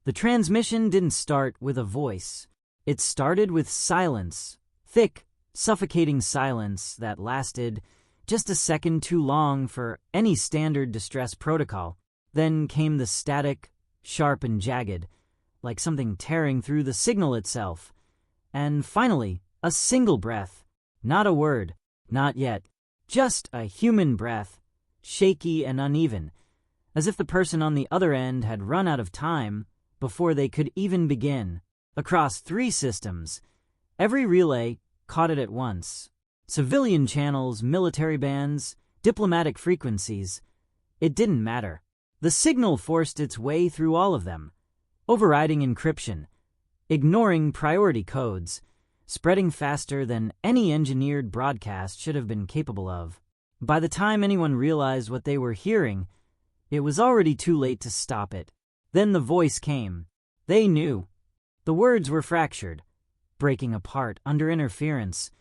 The transmission didn't start with a voice. It started with silence, thick, suffocating silence that lasted just a second too long for any standard distress protocol. Then came the static, sharp and jagged, like something tearing through the signal itself. And finally, a single breath. Not a word, not yet. Just a human breath, shaky and uneven, as if the person on the other end had run out of time before they could even begin. Across 3 systems, every relay caught it at once. Civilian channels, military bands, diplomatic frequencies. It didn't matter. The signal forced its way through all of them, overriding encryption, ignoring priority codes, spreading faster than any engineered broadcast should have been capable of. By the time anyone realized what they were hearing, it was already too late to stop it. Then the voice came. They knew. The words were fractured, breaking apart under interference,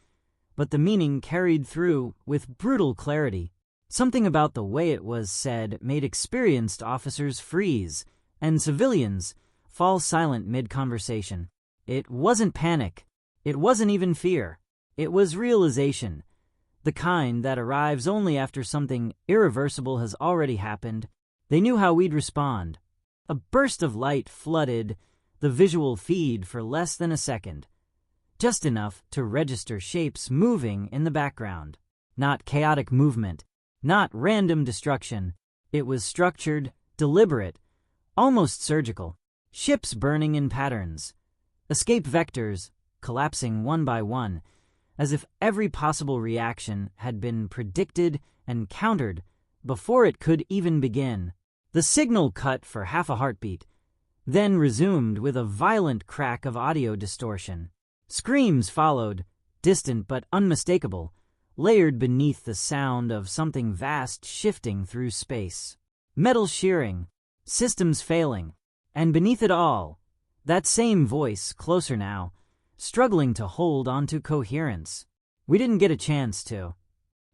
but the meaning carried through with brutal clarity. Something about the way it was said made experienced officers freeze and civilians fall silent mid-conversation. It wasn't panic. It wasn't even fear. It was realization, the kind that arrives only after something irreversible has already happened. They knew how we'd respond. A burst of light flooded the visual feed for less than a second, just enough to register shapes moving in the background. Not chaotic movement, not random destruction. It was structured, deliberate, almost surgical. Ships burning in patterns, escape vectors collapsing one by one, as if every possible reaction had been predicted and countered before it could even begin. The signal cut for half a heartbeat, then resumed with a violent crack of audio distortion. Screams followed, distant but unmistakable, layered beneath the sound of something vast shifting through space. Metal shearing, systems failing, and beneath it all, that same voice, closer now, struggling to hold onto coherence. We didn't get a chance to.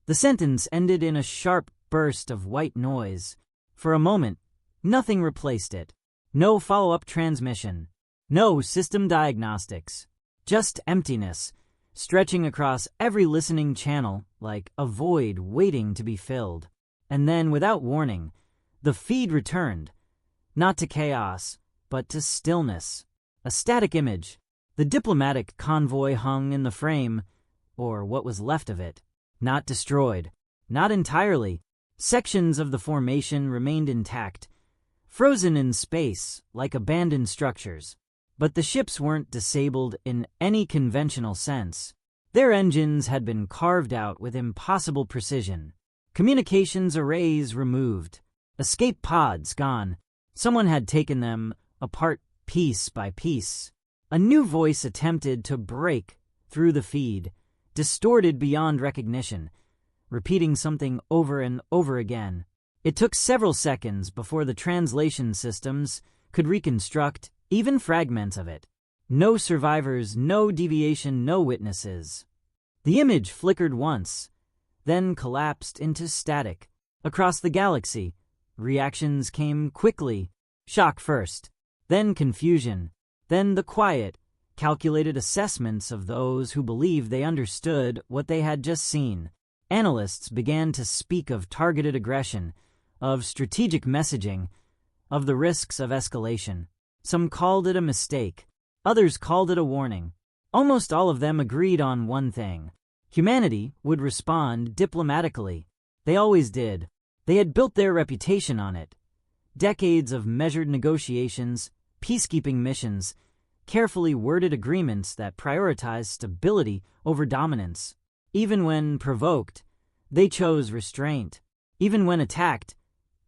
The sentence ended in a sharp burst of white noise. For a moment, nothing replaced it. No follow-up transmission. No system diagnostics. Just emptiness, stretching across every listening channel like a void waiting to be filled. And then, without warning, the feed returned. Not to chaos, but to stillness. A static image. The diplomatic convoy hung in the frame, or what was left of it. Not destroyed. Not entirely. Sections of the formation remained intact, frozen in space like abandoned structures. But the ships weren't disabled in any conventional sense. Their engines had been carved out with impossible precision. Communications arrays removed. Escape pods gone. Someone had taken them apart piece by piece. A new voice attempted to break through the feed, distorted beyond recognition, repeating something over and over again. It took several seconds before the translation systems could reconstruct even fragments of it. No survivors, no deviation, no witnesses. The image flickered once, then collapsed into static. Across the galaxy, reactions came quickly. Shock first, then confusion, then the quiet, calculated assessments of those who believed they understood what they had just seen. Analysts began to speak of targeted aggression, of strategic messaging, of the risks of escalation. Some called it a mistake. Others called it a warning. Almost all of them agreed on one thing. Humanity would respond diplomatically. They always did. They had built their reputation on it. Decades of measured negotiations, peacekeeping missions, carefully worded agreements that prioritized stability over dominance. Even when provoked, they chose restraint. Even when attacked,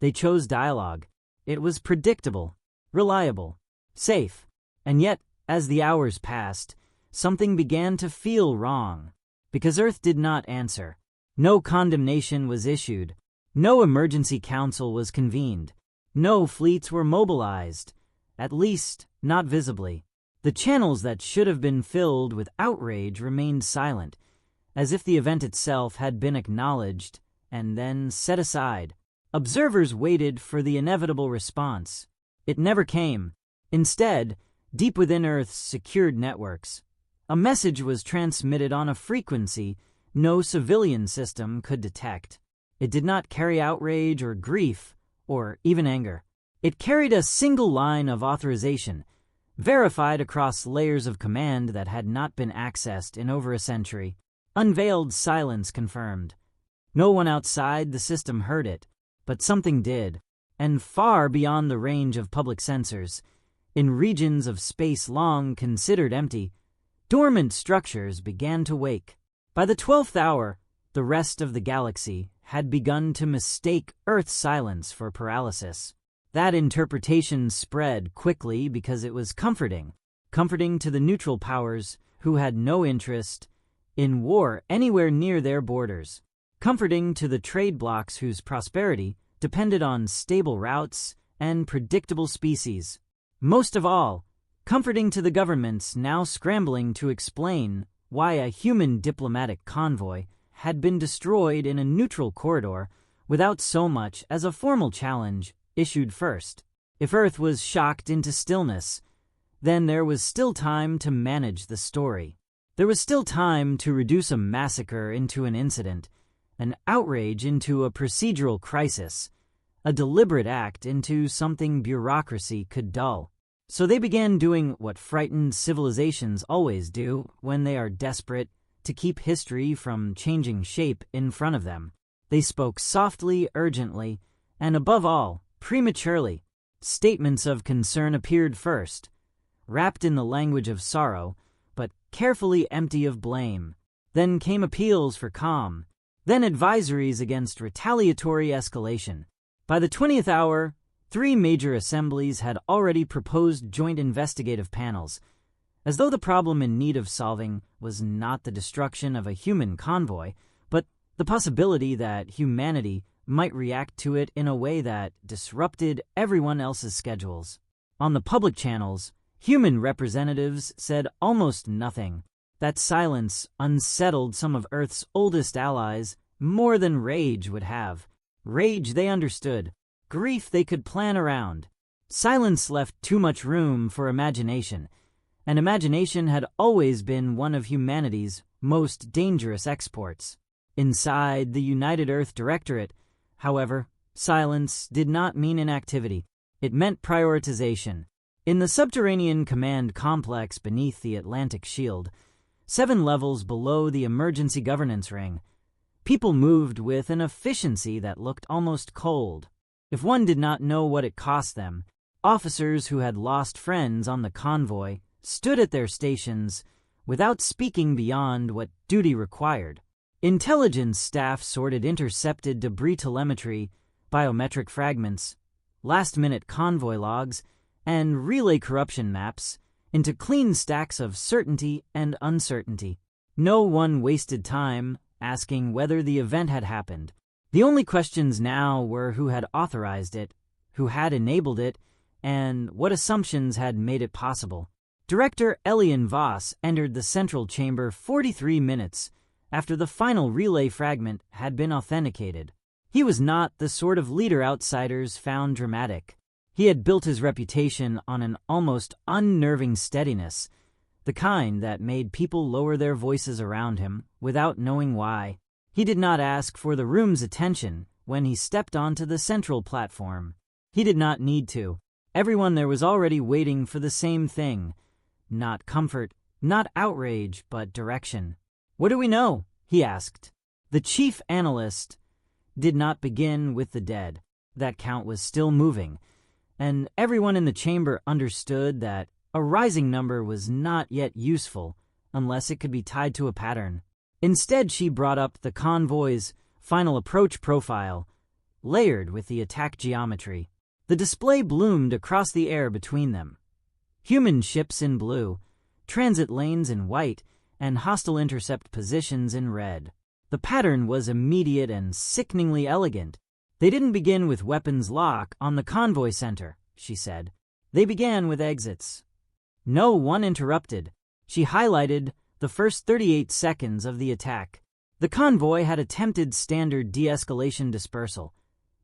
they chose dialogue. It was predictable, reliable, safe. And yet, as the hours passed, something began to feel wrong. Because Earth did not answer. No condemnation was issued. No emergency council was convened. No fleets were mobilized, at least not visibly. The channels that should have been filled with outrage remained silent, as if the event itself had been acknowledged and then set aside. Observers waited for the inevitable response. It never came. Instead, deep within Earth's secured networks, a message was transmitted on a frequency no civilian system could detect. It did not carry outrage or grief, or even anger. It carried a single line of authorization, verified across layers of command that had not been accessed in over a century. Unveiled silence confirmed. No one outside the system heard it, but something did, and far beyond the range of public sensors, in regions of space long considered empty, dormant structures began to wake. By the 12th hour, the rest of the galaxy had begun to mistake Earth's silence for paralysis. That interpretation spread quickly because it was comforting to the neutral powers who had no interest in war anywhere near their borders, comforting to the trade blocs whose prosperity depended on stable routes and predictable species. Most of all, comforting to the governments now scrambling to explain why a human diplomatic convoy had been destroyed in a neutral corridor without so much as a formal challenge issued first. If Earth was shocked into stillness, then there was still time to manage the story. There was still time to reduce a massacre into an incident, an outrage into a procedural crisis, a deliberate act into something bureaucracy could dull. So they began doing what frightened civilizations always do when they are desperate to keep history from changing shape in front of them. They spoke softly, urgently, and above all, prematurely. Statements of concern appeared first, wrapped in the language of sorrow, but carefully empty of blame. Then came appeals for calm, then advisories against retaliatory escalation. By the 20th hour, 3 major assemblies had already proposed joint investigative panels, as though the problem in need of solving was not the destruction of a human convoy, but the possibility that humanity might react to it in a way that disrupted everyone else's schedules. On the public channels, human representatives said almost nothing. That silence unsettled some of Earth's oldest allies more than rage would have. Rage they understood. Grief they could plan around. Silence left too much room for imagination, and imagination had always been one of humanity's most dangerous exports. Inside the United Earth Directorate, however, silence did not mean inactivity. It meant prioritization. In the subterranean command complex beneath the Atlantic Shield, 7 levels below the emergency governance ring, people moved with an efficiency that looked almost cold. If one did not know what it cost them, officers who had lost friends on the convoy stood at their stations without speaking beyond what duty required. Intelligence staff sorted intercepted debris telemetry, biometric fragments, last-minute convoy logs, and relay corruption maps into clean stacks of certainty and uncertainty. No one wasted time asking whether the event had happened. The only questions now were who had authorized it, who had enabled it, and what assumptions had made it possible. Director Elian Voss entered the central chamber 43 minutes after the final relay fragment had been authenticated. He was not the sort of leader outsiders found dramatic. He had built his reputation on an almost unnerving steadiness, the kind that made people lower their voices around him without knowing why. He did not ask for the room's attention when he stepped onto the central platform. He did not need to. Everyone there was already waiting for the same thing. Not comfort, not outrage, but direction. "What do we know?" he asked. The chief analyst did not begin with the dead. That count was still moving, and everyone in the chamber understood that a rising number was not yet useful unless it could be tied to a pattern. Instead, she brought up the convoy's final approach profile, layered with the attack geometry. The display bloomed across the air between them. Human ships in blue, transit lanes in white, and hostile intercept positions in red. The pattern was immediate and sickeningly elegant. They didn't begin with weapons lock on the convoy center, she said. They began with exits. No one interrupted. She highlighted the first 38 seconds of the attack. The convoy had attempted standard de-escalation dispersal,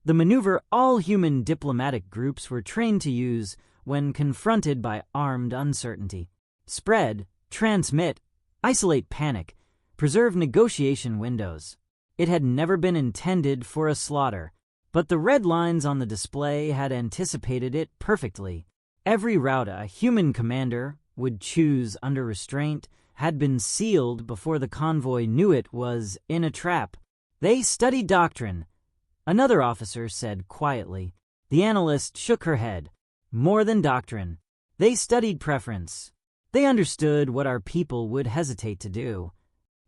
the maneuver all human diplomatic groups were trained to use when confronted by armed uncertainty. Spread, transmit, isolate panic, preserve negotiation windows. It had never been intended for a slaughter, but the red lines on the display had anticipated it perfectly. Every route a human commander would choose under restraint had been sealed before the convoy knew it was in a trap. They studied doctrine, another officer said quietly. The analyst shook her head. More than doctrine. They studied preference. They understood what our people would hesitate to do.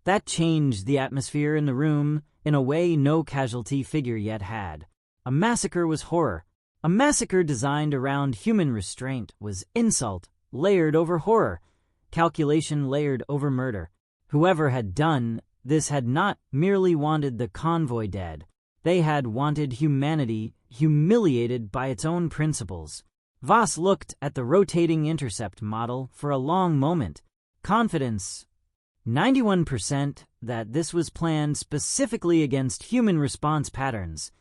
That changed the atmosphere in the room in a way no casualty figure yet had. A massacre was horror. A massacre designed around human restraint was insult, layered over horror, calculation layered over murder. Whoever had done this had not merely wanted the convoy dead. They had wanted humanity humiliated by its own principles. Voss looked at the rotating intercept model for a long moment. Confidence. 91% that this was planned specifically against human response patterns,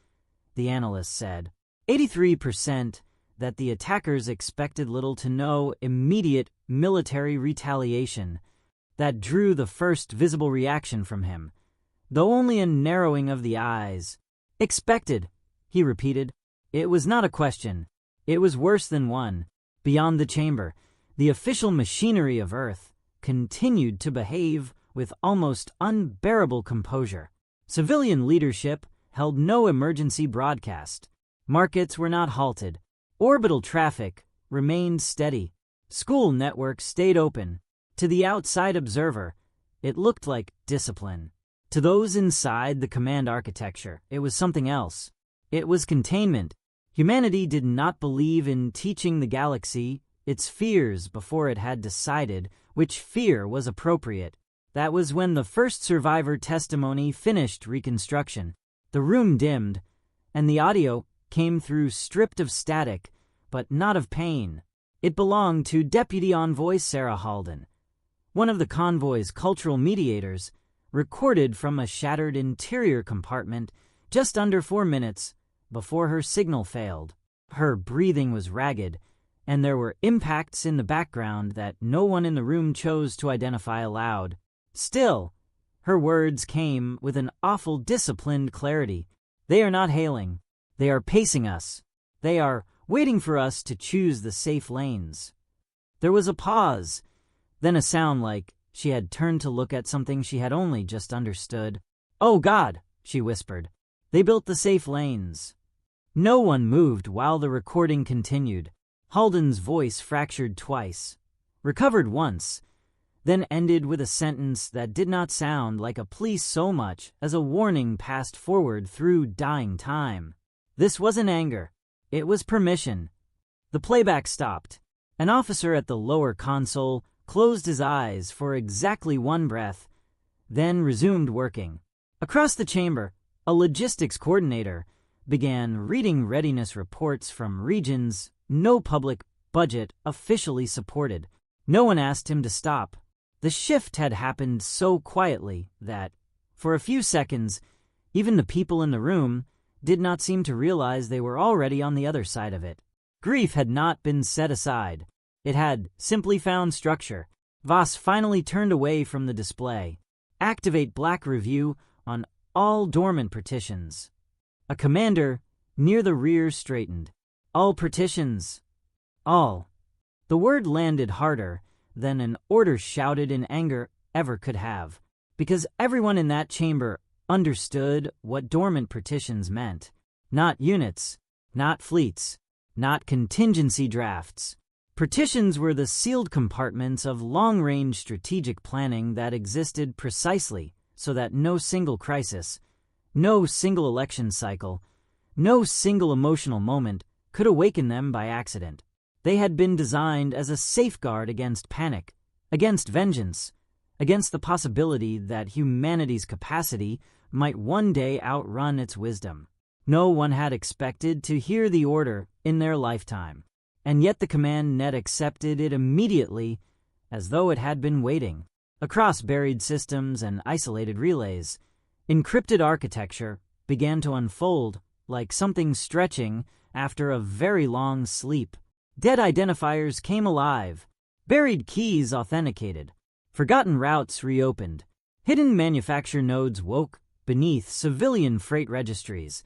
the analyst said. 83% that the attackers expected little to no immediate military retaliation that drew the first visible reaction from him, though only a narrowing of the eyes. Expected, he repeated. It was not a question. It was worse than one. Beyond the chamber, the official machinery of Earth continued to behave with almost unbearable composure. Civilian leadership held no emergency broadcast. Markets were not halted. Orbital traffic remained steady. School networks stayed open. To the outside observer, it looked like discipline. To those inside the command architecture, it was something else. It was containment. Humanity did not believe in teaching the galaxy its fears before it had decided which fear was appropriate. That was when the first survivor testimony finished reconstruction. The room dimmed, and the audio came through stripped of static, but not of pain. It belonged to Deputy Envoy Sarah Halden, one of the convoy's cultural mediators, recorded from a shattered interior compartment just under 4 minutes before her signal failed. Her breathing was ragged, and there were impacts in the background that no one in the room chose to identify aloud. Still, her words came with an awful disciplined clarity. They are not hailing. They are pacing us. They are waiting for us to choose the safe lanes. There was a pause, then a sound like she had turned to look at something she had only just understood. "Oh God," she whispered. "They built the safe lanes." No one moved while the recording continued. Halden's voice fractured twice, recovered once, then ended with a sentence that did not sound like a plea so much as a warning passed forward through dying time. This wasn't anger. It was permission. The playback stopped. An officer at the lower console closed his eyes for exactly 1 breath, then resumed working. Across the chamber, a logistics coordinator began reading readiness reports from regions no public budget officially supported. No one asked him to stop. The shift had happened so quietly that, for a few seconds, even the people in the room did not seem to realize they were already on the other side of it. Grief had not been set aside. It had simply found structure. Voss finally turned away from the display. Activate Black Review on all dormant partitions. A commander near the rear straightened. All partitions. All. The word landed harder than an order shouted in anger ever could have, because everyone in that chamber understood what dormant partitions meant. Not units, not fleets, not contingency drafts. Partitions were the sealed compartments of long-range strategic planning that existed precisely so that no single crisis, no single election cycle, no single emotional moment could awaken them by accident. They had been designed as a safeguard against panic, against vengeance, against the possibility that humanity's capacity might one day outrun its wisdom. No one had expected to hear the order in their lifetime, and yet the command net accepted it immediately as though it had been waiting. Across buried systems and isolated relays, encrypted architecture began to unfold like something stretching after a very long sleep. Dead identifiers came alive, buried keys authenticated, forgotten routes reopened, hidden manufacture nodes woke beneath civilian freight registries,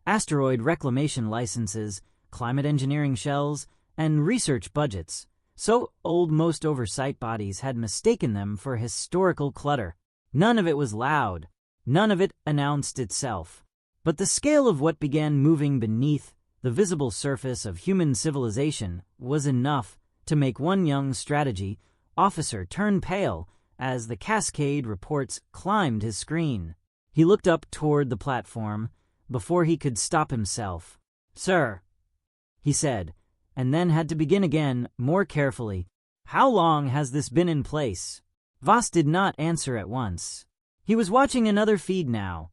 asteroid reclamation licenses, climate engineering shells, and research budgets. So old most oversight bodies had mistaken them for historical clutter. None of it was loud. None of it announced itself. But the scale of what began moving beneath the visible surface of human civilization was enough to make one young strategy officer turn pale as the cascade reports climbed his screen. He looked up toward the platform before he could stop himself. "Sir," he said, and then had to begin again more carefully. "How long has this been in place?" Voss did not answer at once. He was watching another feed now.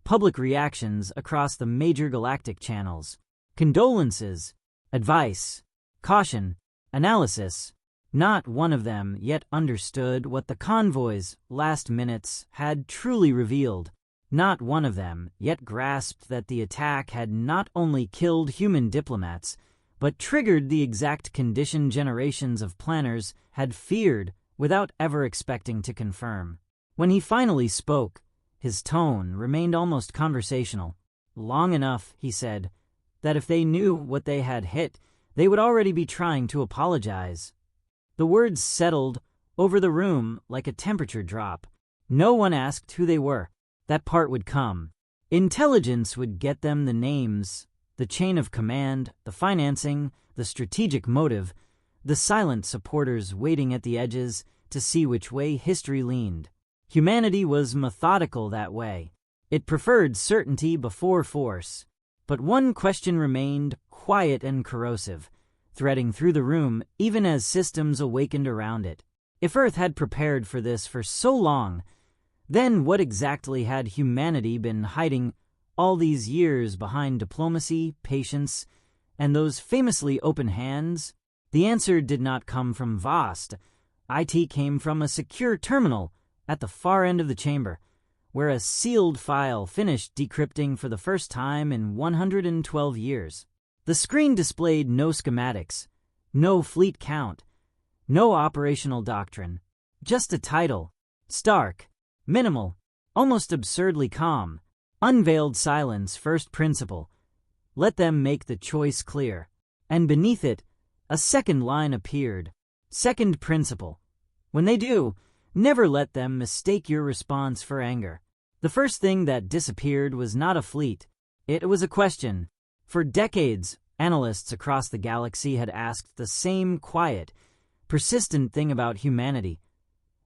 Public reactions across the major galactic channels. Condolences, advice, caution, analysis. Not one of them yet understood what the convoy's last minutes had truly revealed. Not one of them yet grasped that the attack had not only killed human diplomats, but triggered the exact condition generations of planners had feared without ever expecting to confirm. When he finally spoke, his tone remained almost conversational. "Long enough," he said, "that if they knew what they had hit, they would already be trying to apologize." The words settled over the room like a temperature drop. No one asked who they were. That part would come. Intelligence would get them the names, the chain of command, the financing, the strategic motive, the silent supporters waiting at the edges to see which way history leaned. Humanity was methodical that way. It preferred certainty before force. But one question remained quiet and corrosive, threading through the room even as systems awakened around it. If Earth had prepared for this for so long, then what exactly had humanity been hiding all these years behind diplomacy, patience, and those famously open hands? The answer did not come from Voss. IT came from a secure terminal at the far end of the chamber, where a sealed file finished decrypting for the first time in 112 years. The screen displayed no schematics, no fleet count, no operational doctrine, just a title. Stark, minimal, almost absurdly calm. Unveiled silence, first principle. Let them make the choice clear. And beneath it, a second line appeared. Second principle. When they do, never let them mistake your response for anger. The first thing that disappeared was not a fleet. It was a question. For decades, analysts across the galaxy had asked the same quiet, persistent thing about humanity.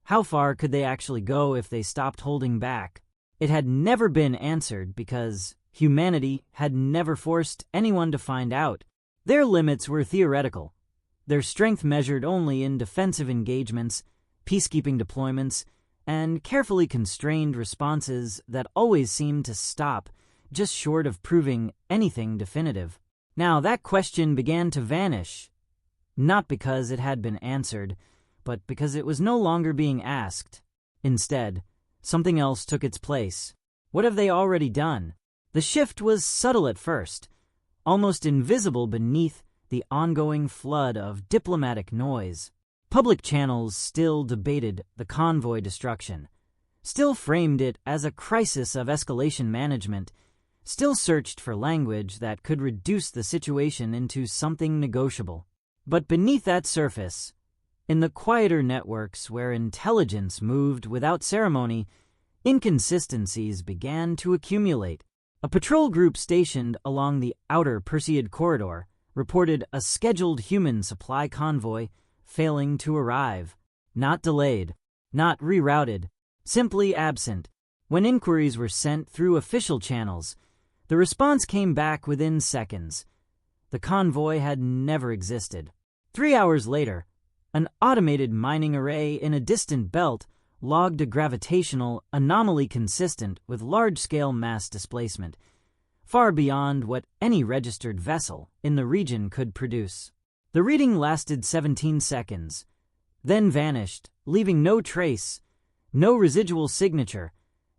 How far could they actually go if they stopped holding back? It had never been answered because humanity had never forced anyone to find out. Their limits were theoretical. Their strength measured only in defensive engagements, peacekeeping deployments, and carefully constrained responses that always seemed to stop just short of proving anything definitive. Now that question began to vanish, not because it had been answered, but because it was no longer being asked. Instead, something else took its place. What have they already done? The shift was subtle at first, almost invisible beneath the ongoing flood of diplomatic noise. Public channels still debated the convoy destruction, still framed it as a crisis of escalation management, still searched for language that could reduce the situation into something negotiable. But beneath that surface, in the quieter networks where intelligence moved without ceremony, inconsistencies began to accumulate. A patrol group stationed along the outer Perseid corridor reported a scheduled human supply convoy failing to arrive. Not delayed, not rerouted, simply absent. When inquiries were sent through official channels, the response came back within seconds. The convoy had never existed. 3 hours later, an automated mining array in a distant belt logged a gravitational anomaly consistent with large-scale mass displacement, far beyond what any registered vessel in the region could produce. The reading lasted 17 seconds, then vanished, leaving no trace, no residual signature,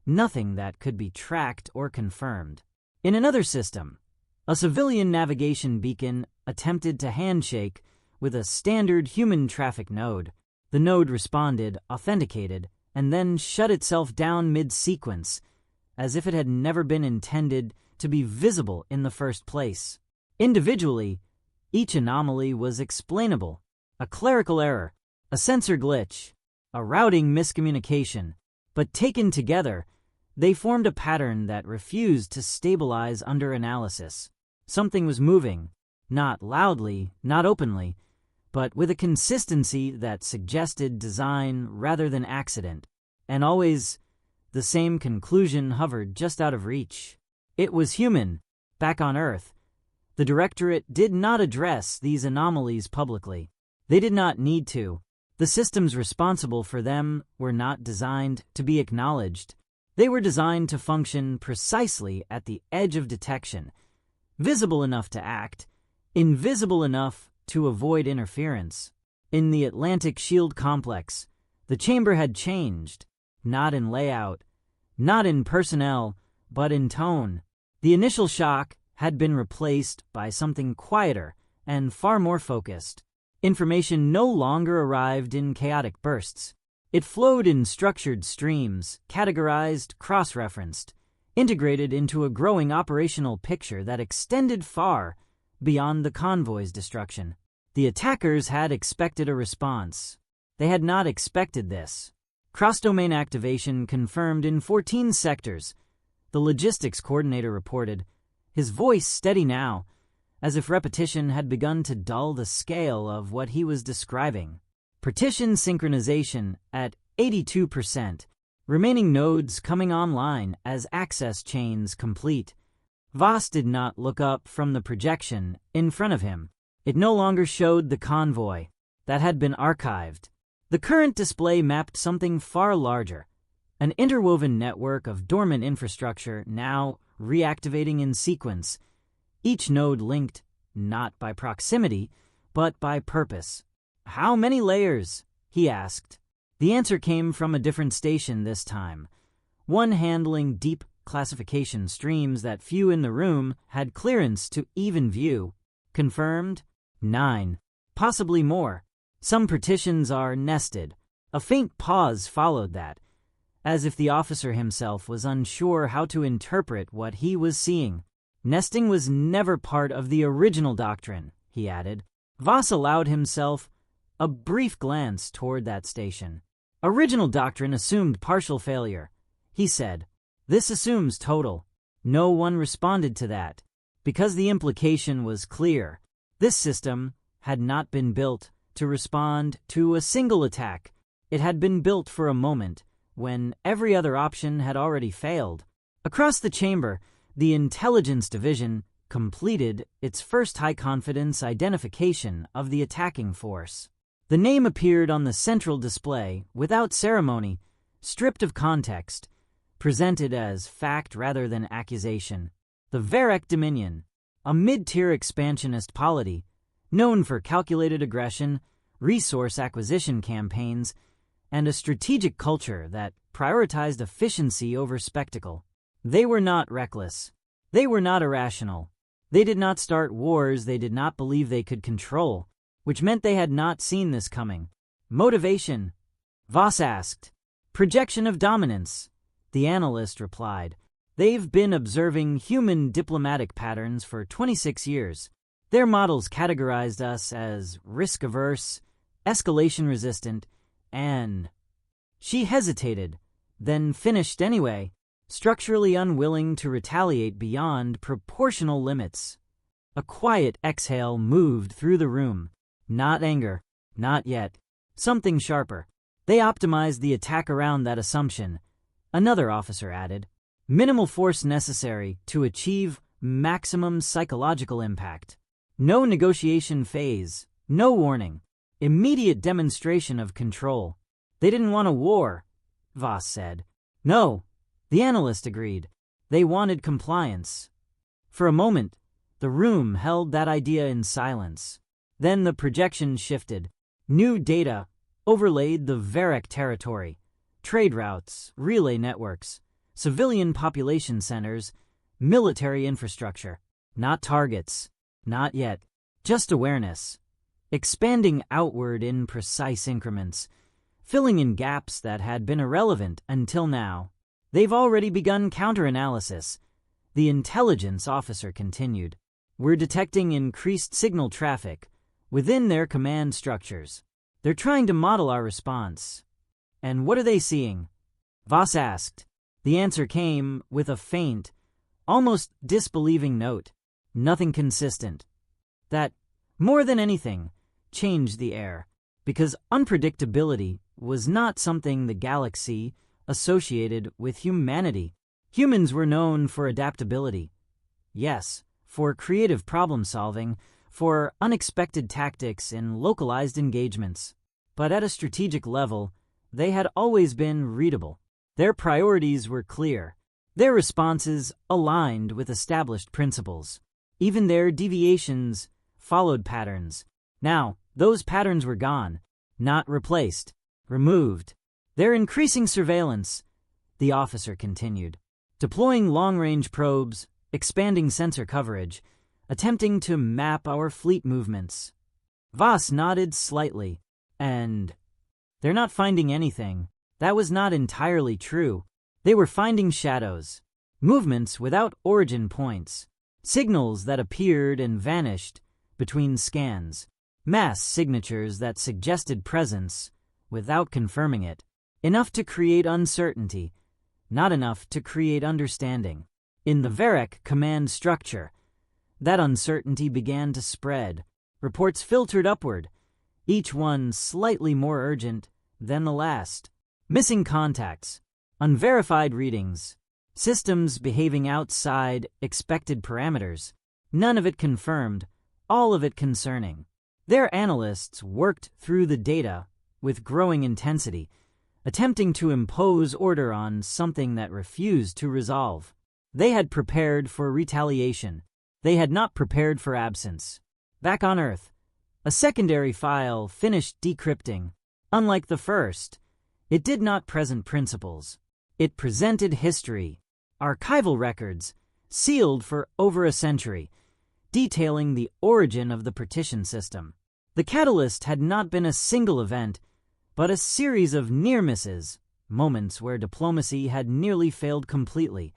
nothing that could be tracked or confirmed. In another system, a civilian navigation beacon attempted to handshake with a standard human traffic node. The node responded, authenticated, and then shut itself down mid-sequence, as if it had never been intended to be visible in the first place. Individually, each anomaly was explainable: a clerical error, a sensor glitch, a routing miscommunication, but taken together, they formed a pattern that refused to stabilize under analysis. Something was moving, not loudly, not openly, but with a consistency that suggested design rather than accident. And always, the same conclusion hovered just out of reach. It was human, back on Earth. The Directorate did not address these anomalies publicly. They did not need to. The systems responsible for them were not designed to be acknowledged. They were designed to function precisely at the edge of detection, visible enough to act, invisible enough to avoid interference. In the Atlantic Shield Complex, the chamber had changed, not in layout, not in personnel, but in tone. The initial shock had been replaced by something quieter and far more focused. Information no longer arrived in chaotic bursts. It flowed in structured streams, categorized, cross-referenced, integrated into a growing operational picture that extended far beyond the convoy's destruction. The attackers had expected a response. They had not expected this. Cross-domain activation confirmed in 14 sectors, the logistics coordinator reported, his voice steady now, as if repetition had begun to dull the scale of what he was describing. Partition synchronization at 82%, remaining nodes coming online as access chains complete. Voss did not look up from the projection in front of him. It no longer showed the convoy that had been archived. The current display mapped something far larger, an interwoven network of dormant infrastructure now reactivating in sequence, each node linked not by proximity, but by purpose. "How many layers?" he asked. The answer came from a different station this time, one handling deep classification streams that few in the room had clearance to even view. Confirmed? 9. Possibly more. Some partitions are nested. A faint pause followed that, as if the officer himself was unsure how to interpret what he was seeing. Nesting was never part of the original doctrine, he added. Voss allowed himself a brief glance toward that station. Original doctrine assumed partial failure, he said. This assumes total. No one responded to that, because the implication was clear. This system had not been built to respond to a single attack. It had been built for a moment when every other option had already failed. Across the chamber, the Intelligence Division completed its first high-confidence identification of the attacking force. The name appeared on the central display without ceremony, stripped of context, presented as fact rather than accusation. The Varek Dominion, a mid-tier expansionist polity, known for calculated aggression, resource acquisition campaigns, and a strategic culture that prioritized efficiency over spectacle. They were not reckless. They were not irrational. They did not start wars they did not believe they could control, which meant they had not seen this coming. Motivation? Voss asked. Projection of dominance, the analyst replied. They've been observing human diplomatic patterns for 26 years. Their models categorized us as risk-averse, escalation-resistant, and... She hesitated, then finished anyway, structurally unwilling to retaliate beyond proportional limits. A quiet exhale moved through the room. Not anger. Not yet. Something sharper. They optimized the attack around that assumption, another officer added. Minimal force necessary to achieve maximum psychological impact. No negotiation phase. No warning. Immediate demonstration of control. They didn't want a war, Voss said. No, the analyst agreed. They wanted compliance. For a moment, the room held that idea in silence. Then the projection shifted. New data overlaid the Varek territory, trade routes, relay networks, civilian population centers, military infrastructure. Not targets. Not yet. just awareness, expanding outward in precise increments, filling in gaps that had been irrelevant until now. They've already begun counter-analysis, the intelligence officer continued. We're detecting increased signal traffic within their command structures. They're trying to model our response. And what are they seeing? Voss asked. The answer came with a faint, almost disbelieving note. Nothing consistent. That, more than anything, changed the air, because unpredictability was not something the galaxy associated with humanity. Humans were known for adaptability. Yes, for creative problem-solving, for unexpected tactics in localized engagements. But at a strategic level, they had always been readable. Their priorities were clear. Their responses aligned with established principles. Even their deviations followed patterns. Now, those patterns were gone, not replaced, removed. Their increasing surveillance, the officer continued, deploying long-range probes, expanding sensor coverage, attempting to map our fleet movements. Voss nodded slightly, and they're not finding anything. That was not entirely true. They were finding shadows, movements without origin points, signals that appeared and vanished between scans, mass signatures that suggested presence without confirming it. Enough to create uncertainty, not enough to create understanding. In the Varric command structure, that uncertainty began to spread. Reports filtered upward, each one slightly more urgent than the last. Missing contacts, unverified readings, systems behaving outside expected parameters. None of it confirmed, all of it concerning. Their analysts worked through the data with growing intensity, attempting to impose order on something that refused to resolve. They had prepared for retaliation. They had not prepared for absence. Back on Earth, a secondary file finished decrypting. Unlike the first, it did not present principles. It presented history, archival records, sealed for over a century, detailing the origin of the partition system. The catalyst had not been a single event, but a series of near misses, moments where diplomacy had nearly failed completely,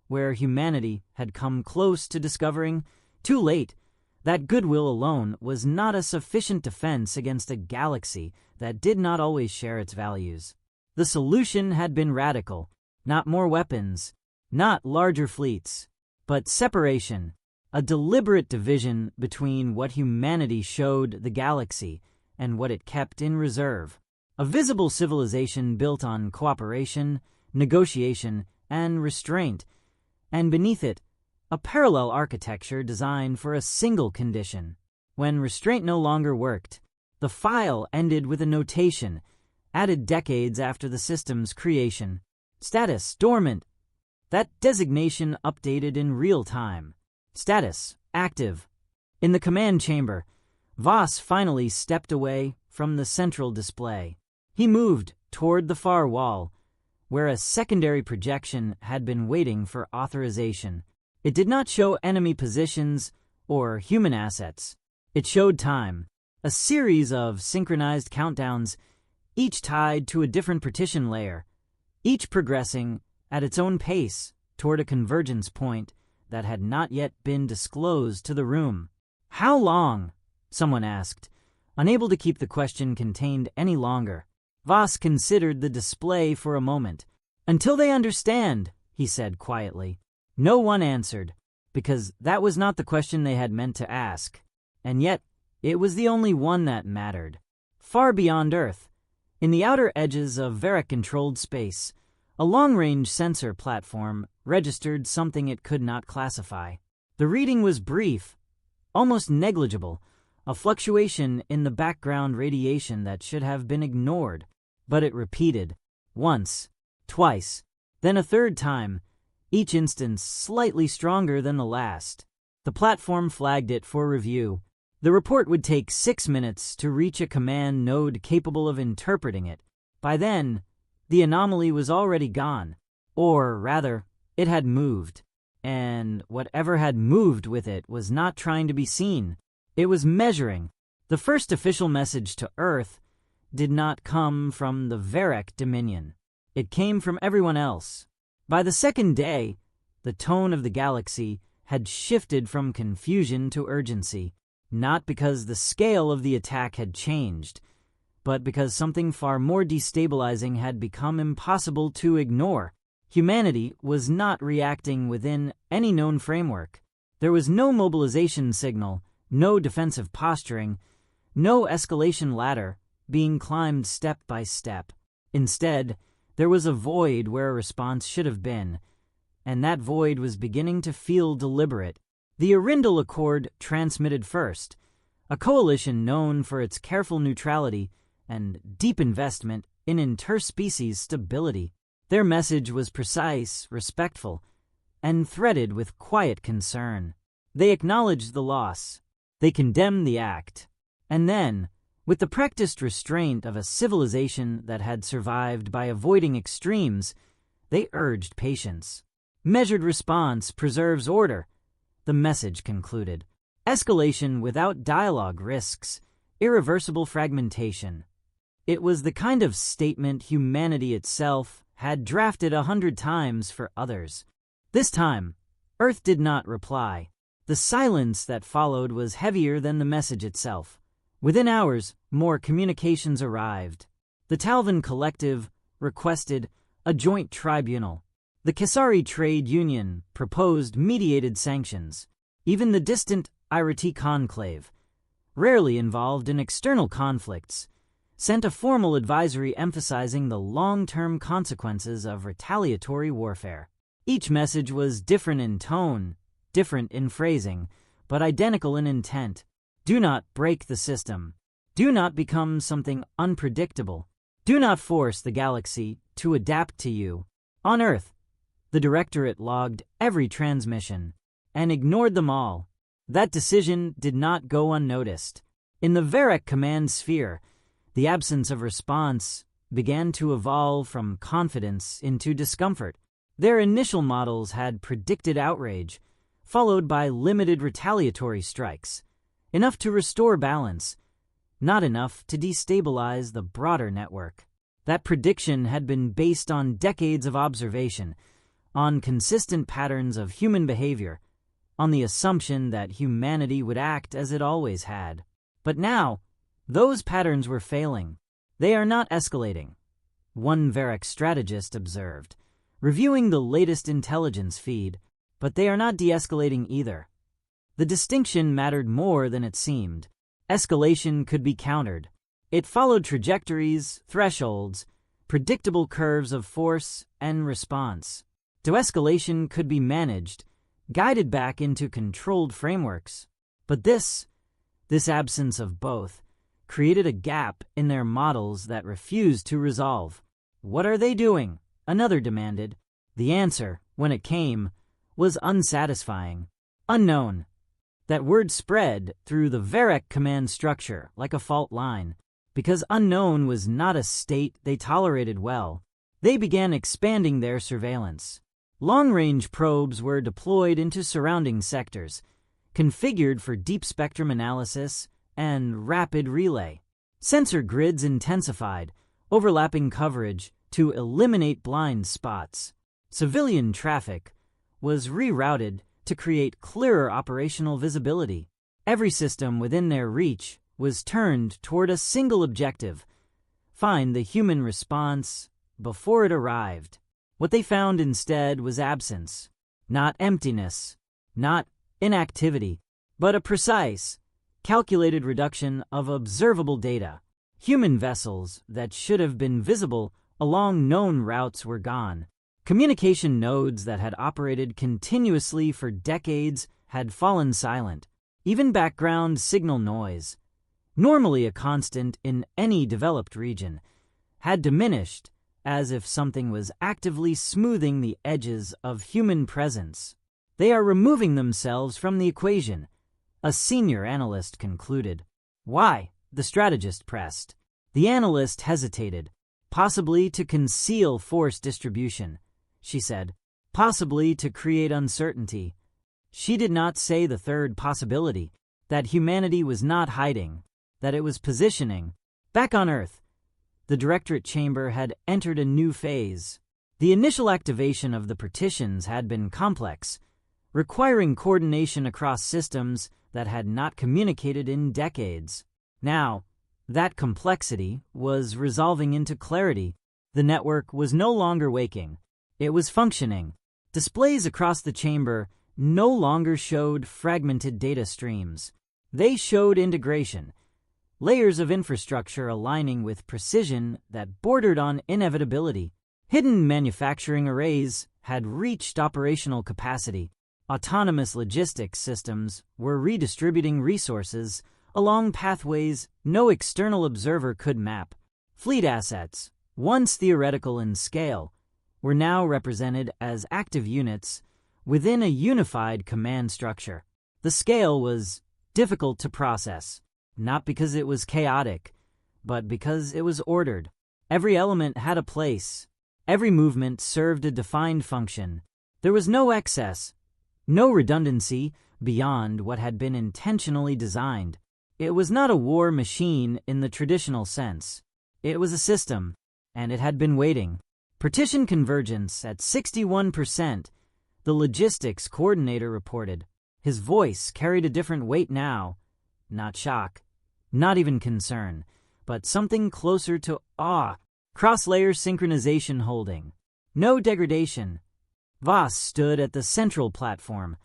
where humanity had come close to discovering, too late, that goodwill alone was not a sufficient defense against a galaxy that did not always share its values. The solution had been radical, not more weapons, not larger fleets, but separation, a deliberate division between what humanity showed the galaxy and what it kept in reserve. A visible civilization built on cooperation, negotiation, and restraint, and beneath it, a parallel architecture designed for a single condition. When restraint no longer worked, the file ended with a notation, added decades after the system's creation. Status dormant. That designation updated in real time. Status active. In the command chamber, Voss finally stepped away from the central display. He moved toward the far wall, where a secondary projection had been waiting for authorization. It did not show enemy positions or human assets. It showed time, a series of synchronized countdowns, each tied to a different partition layer, each progressing at its own pace toward a convergence point that had not yet been disclosed to the room. "How long?" someone asked, unable to keep the question contained any longer. Voss considered the display for a moment. "Until they understand," he said quietly. No one answered, because that was not the question they had meant to ask, and yet it was the only one that mattered. Far beyond Earth, in the outer edges of Varric-controlled space, a long-range sensor platform registered something it could not classify. The reading was brief, almost negligible, a fluctuation in the background radiation that should have been ignored. But it repeated, once, twice, then a third time, each instance slightly stronger than the last. The platform flagged it for review. The report would take 6 minutes to reach a command node capable of interpreting it. By then, the anomaly was already gone. Or rather, it had moved. And whatever had moved with it was not trying to be seen. It was measuring. The first official message to Earth did not come from the Varric Dominion. It came from everyone else. By the second day, the tone of the galaxy had shifted from confusion to urgency, not because the scale of the attack had changed, but because something far more destabilizing had become impossible to ignore. Humanity was not reacting within any known framework. There was no mobilization signal, no defensive posturing, no escalation ladder being climbed step by step. Instead, there was a void where a response should have been, and that void was beginning to feel deliberate. The Arindel Accord transmitted first, a coalition known for its careful neutrality and deep investment in interspecies stability. Their message was precise, respectful, and threaded with quiet concern. They acknowledged the loss. They condemned the act. And then, with the practiced restraint of a civilization that had survived by avoiding extremes, they urged patience. Measured response preserves order, the message concluded. Escalation without dialogue risks irreversible fragmentation. It was the kind of statement humanity itself had drafted 100 times for others. This time, Earth did not reply. The silence that followed was heavier than the message itself. Within hours, more communications arrived. The Talvin Collective requested a joint tribunal. The Kesari Trade Union proposed mediated sanctions. Even the distant Irati Conclave, rarely involved in external conflicts, sent a formal advisory emphasizing the long-term consequences of retaliatory warfare. Each message was different in tone, different in phrasing, but identical in intent. Do not break the system. Do not become something unpredictable. Do not force the galaxy to adapt to you. On Earth, the Directorate logged every transmission and ignored them all. That decision did not go unnoticed. In the Varric command sphere, the absence of response began to evolve from confidence into discomfort. Their initial models had predicted outrage, followed by limited retaliatory strikes, enough to restore balance, not enough to destabilize the broader network. That prediction had been based on decades of observation, on consistent patterns of human behavior, on the assumption that humanity would act as it always had. But now, those patterns were failing. They are not escalating, one Varric strategist observed, reviewing the latest intelligence feed, but they are not de-escalating either. The distinction mattered more than it seemed. Escalation could be countered. It followed trajectories, thresholds, predictable curves of force and response. De-escalation could be managed, guided back into controlled frameworks. But this absence of both created a gap in their models that refused to resolve. What are they doing? Another demanded. The answer, when it came, was unsatisfying. Unknown. That word spread through the Varric command structure like a fault line. Because unknown was not a state they tolerated well, they began expanding their surveillance. Long-range probes were deployed into surrounding sectors, configured for deep spectrum analysis and rapid relay. Sensor grids intensified, overlapping coverage to eliminate blind spots. Civilian traffic was rerouted to create clearer operational visibility. Every system within their reach was turned toward a single objective: find the human response before it arrived. What they found instead was absence, not emptiness, not inactivity, but a precise, calculated reduction of observable data. Human vessels that should have been visible along known routes were gone. Communication nodes that had operated continuously for decades had fallen silent. Even background signal noise, normally a constant in any developed region, had diminished, as if something was actively smoothing the edges of human presence. They are removing themselves from the equation, a senior analyst concluded. Why? The strategist pressed. The analyst hesitated. Possibly to conceal force distribution, she said. Possibly to create uncertainty. She did not say the third possibility, that humanity was not hiding, that it was positioning. Back on Earth, the Directorate Chamber had entered a new phase. The initial activation of the partitions had been complex, requiring coordination across systems that had not communicated in decades. Now, that complexity was resolving into clarity. The network was no longer waking. It was functioning. Displays across the chamber no longer showed fragmented data streams. They showed integration, layers of infrastructure aligning with precision that bordered on inevitability. Hidden manufacturing arrays had reached operational capacity. Autonomous logistics systems were redistributing resources along pathways no external observer could map. Fleet assets, once theoretical in scale, were now represented as active units within a unified command structure. The scale was difficult to process, not because it was chaotic, but because it was ordered. Every element had a place. Every movement served a defined function. There was no excess, no redundancy beyond what had been intentionally designed. It was not a war machine in the traditional sense. It was a system, and it had been waiting. Partition convergence at 61%, the logistics coordinator reported. His voice carried a different weight now. Not shock, not even concern, but something closer to awe. Cross-layer synchronization holding. No degradation. Voss stood at the central platform,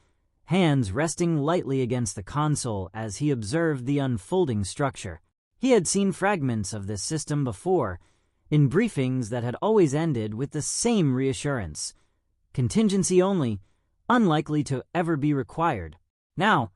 hands resting lightly against the console as he observed the unfolding structure. He had seen fragments of this system before, in briefings that had always ended with the same reassurance. Contingency only, unlikely to ever be required. Now,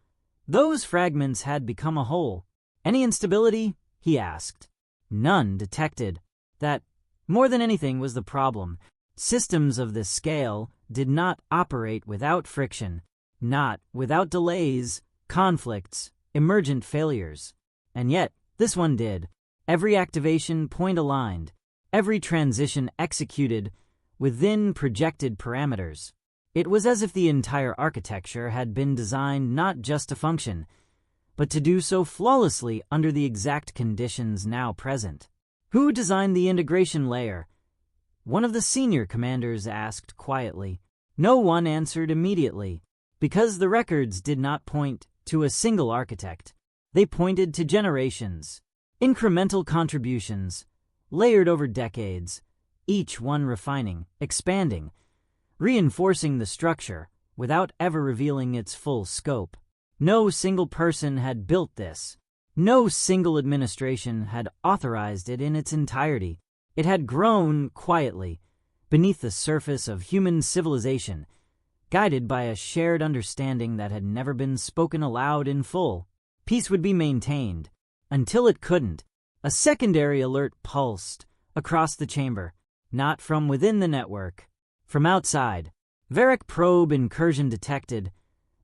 those fragments had become a whole. Any instability? He asked. None detected. That, more than anything, was the problem. Systems of this scale did not operate without friction, not without delays, conflicts, emergent failures. And yet, this one did. Every activation point aligned, every transition executed within projected parameters. It was as if the entire architecture had been designed not just to function, but to do so flawlessly under the exact conditions now present. Who designed the integration layer? One of the senior commanders asked quietly. No one answered immediately, because the records did not point to a single architect. They pointed to generations, incremental contributions, layered over decades, each one refining, expanding, reinforcing the structure without ever revealing its full scope. No single person had built this. No single administration had authorized it in its entirety. It had grown quietly, beneath the surface of human civilization, guided by a shared understanding that had never been spoken aloud in full. Peace would be maintained, until it couldn't. A secondary alert pulsed across the chamber, not from within the network, from outside. Varric probe incursion detected,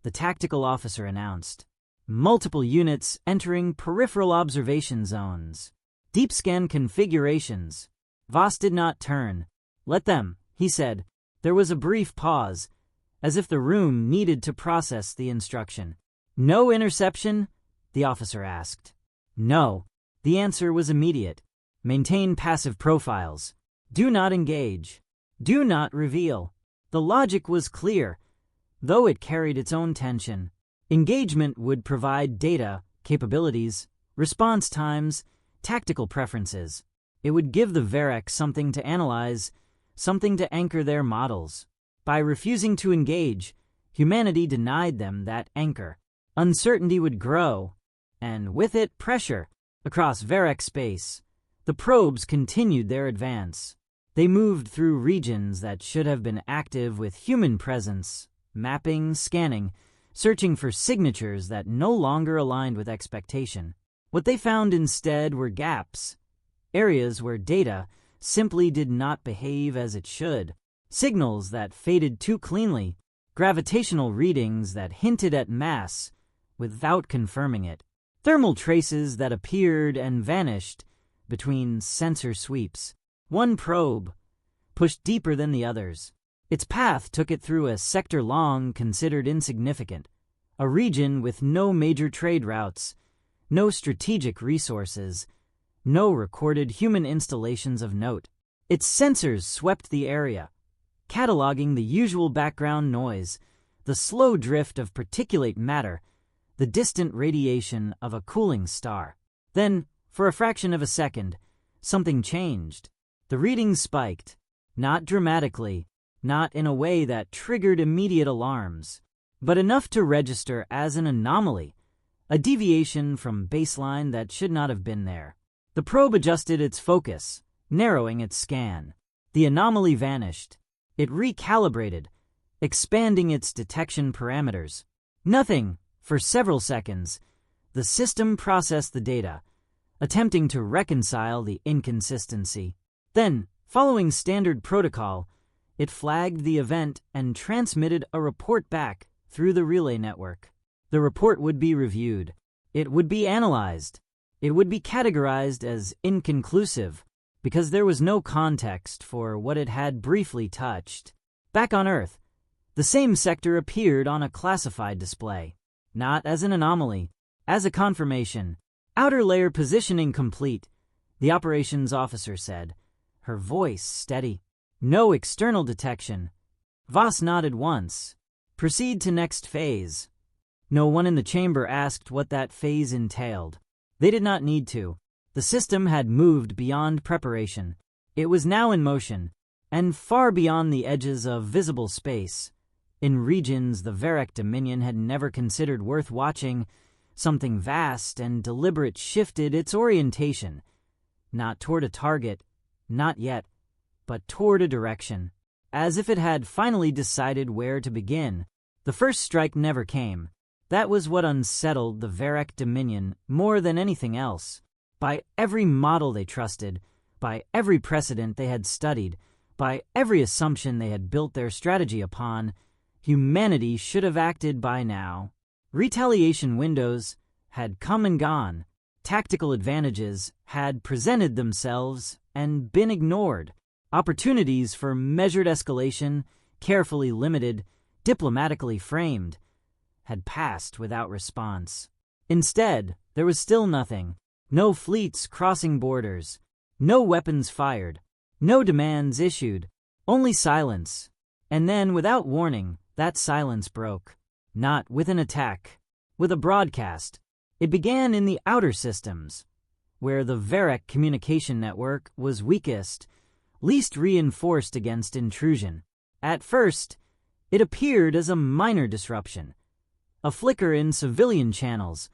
the tactical officer announced. Multiple units entering peripheral observation zones. Deep scan configurations. Voss did not turn. Let them, he said. There was a brief pause, as if the room needed to process the instruction. No interception? The officer asked. No. The answer was immediate. Maintain passive profiles. Do not engage. Do not reveal. The logic was clear, though it carried its own tension. Engagement would provide data, capabilities, response times, tactical preferences. It would give the Varric something to analyze, something to anchor their models. By refusing to engage, humanity denied them that anchor. Uncertainty would grow, and with it pressure. Across Varric space, the probes continued their advance. They moved through regions that should have been active with human presence, mapping, scanning, searching for signatures that no longer aligned with expectation. What they found instead were gaps, areas where data simply did not behave as it should, signals that faded too cleanly, gravitational readings that hinted at mass without confirming it, thermal traces that appeared and vanished between sensor sweeps. One probe pushed deeper than the others. Its path took it through a sector long considered insignificant, a region with no major trade routes, no strategic resources, no recorded human installations of note. Its sensors swept the area, cataloging the usual background noise, the slow drift of particulate matter, the distant radiation of a cooling star. Then, for a fraction of a second, something changed. The readings spiked, not dramatically, not in a way that triggered immediate alarms, but enough to register as an anomaly, a deviation from baseline that should not have been there. The probe adjusted its focus, narrowing its scan. The anomaly vanished. It recalibrated, expanding its detection parameters. Nothing. For several seconds, the system processed the data, attempting to reconcile the inconsistency. Then, following standard protocol, it flagged the event and transmitted a report back through the relay network. The report would be reviewed. It would be analyzed. It would be categorized as inconclusive because there was no context for what it had briefly touched. Back on Earth, the same sector appeared on a classified display. Not as an anomaly, as a confirmation. Outer layer positioning complete, the operations officer said, her voice steady. No external detection. Voss nodded once. Proceed to next phase. No one in the chamber asked what that phase entailed. They did not need to. The system had moved beyond preparation. It was now in motion, and far beyond the edges of visible space. In regions the Varric Dominion had never considered worth watching, something vast and deliberate shifted its orientation. Not toward a target, not yet, but toward a direction. As if it had finally decided where to begin. The first strike never came. That was what unsettled the Varric Dominion more than anything else. By every model they trusted, by every precedent they had studied, by every assumption they had built their strategy upon, humanity should have acted by now. Retaliation windows had come and gone. Tactical advantages had presented themselves and been ignored. Opportunities for measured escalation, carefully limited, diplomatically framed, had passed without response. Instead, there was still nothing. No fleets crossing borders. No weapons fired. No demands issued. Only silence. And then, without warning, that silence broke. Not with an attack. With a broadcast. It began in the outer systems, where the Varric communication network was weakest, least reinforced against intrusion. At first, it appeared as a minor disruption. A flicker in civilian channels,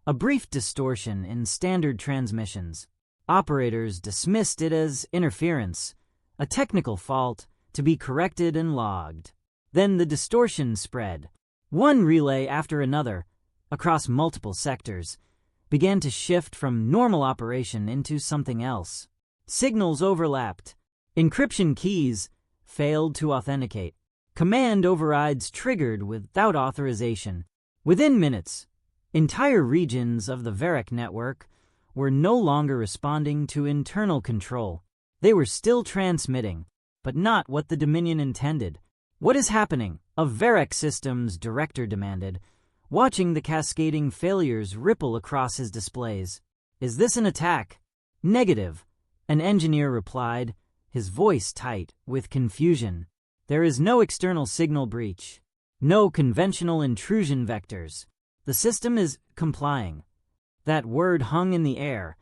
a brief distortion in standard transmissions. Operators dismissed it as interference, a technical fault to be corrected and logged. Then the distortion spread. One relay after another, across multiple sectors, began to shift from normal operation into something else. Signals overlapped. Encryption keys failed to authenticate. Command overrides triggered without authorization. Within minutes, entire regions of the Varric network were no longer responding to internal control. They were still transmitting, but not what the Dominion intended. "What is happening?" a Varric Systems director demanded, watching the cascading failures ripple across his displays. "Is this an attack?" "Negative," an engineer replied, his voice tight with confusion. "There is no external signal breach. No conventional intrusion vectors. The system is complying." That word hung in the air,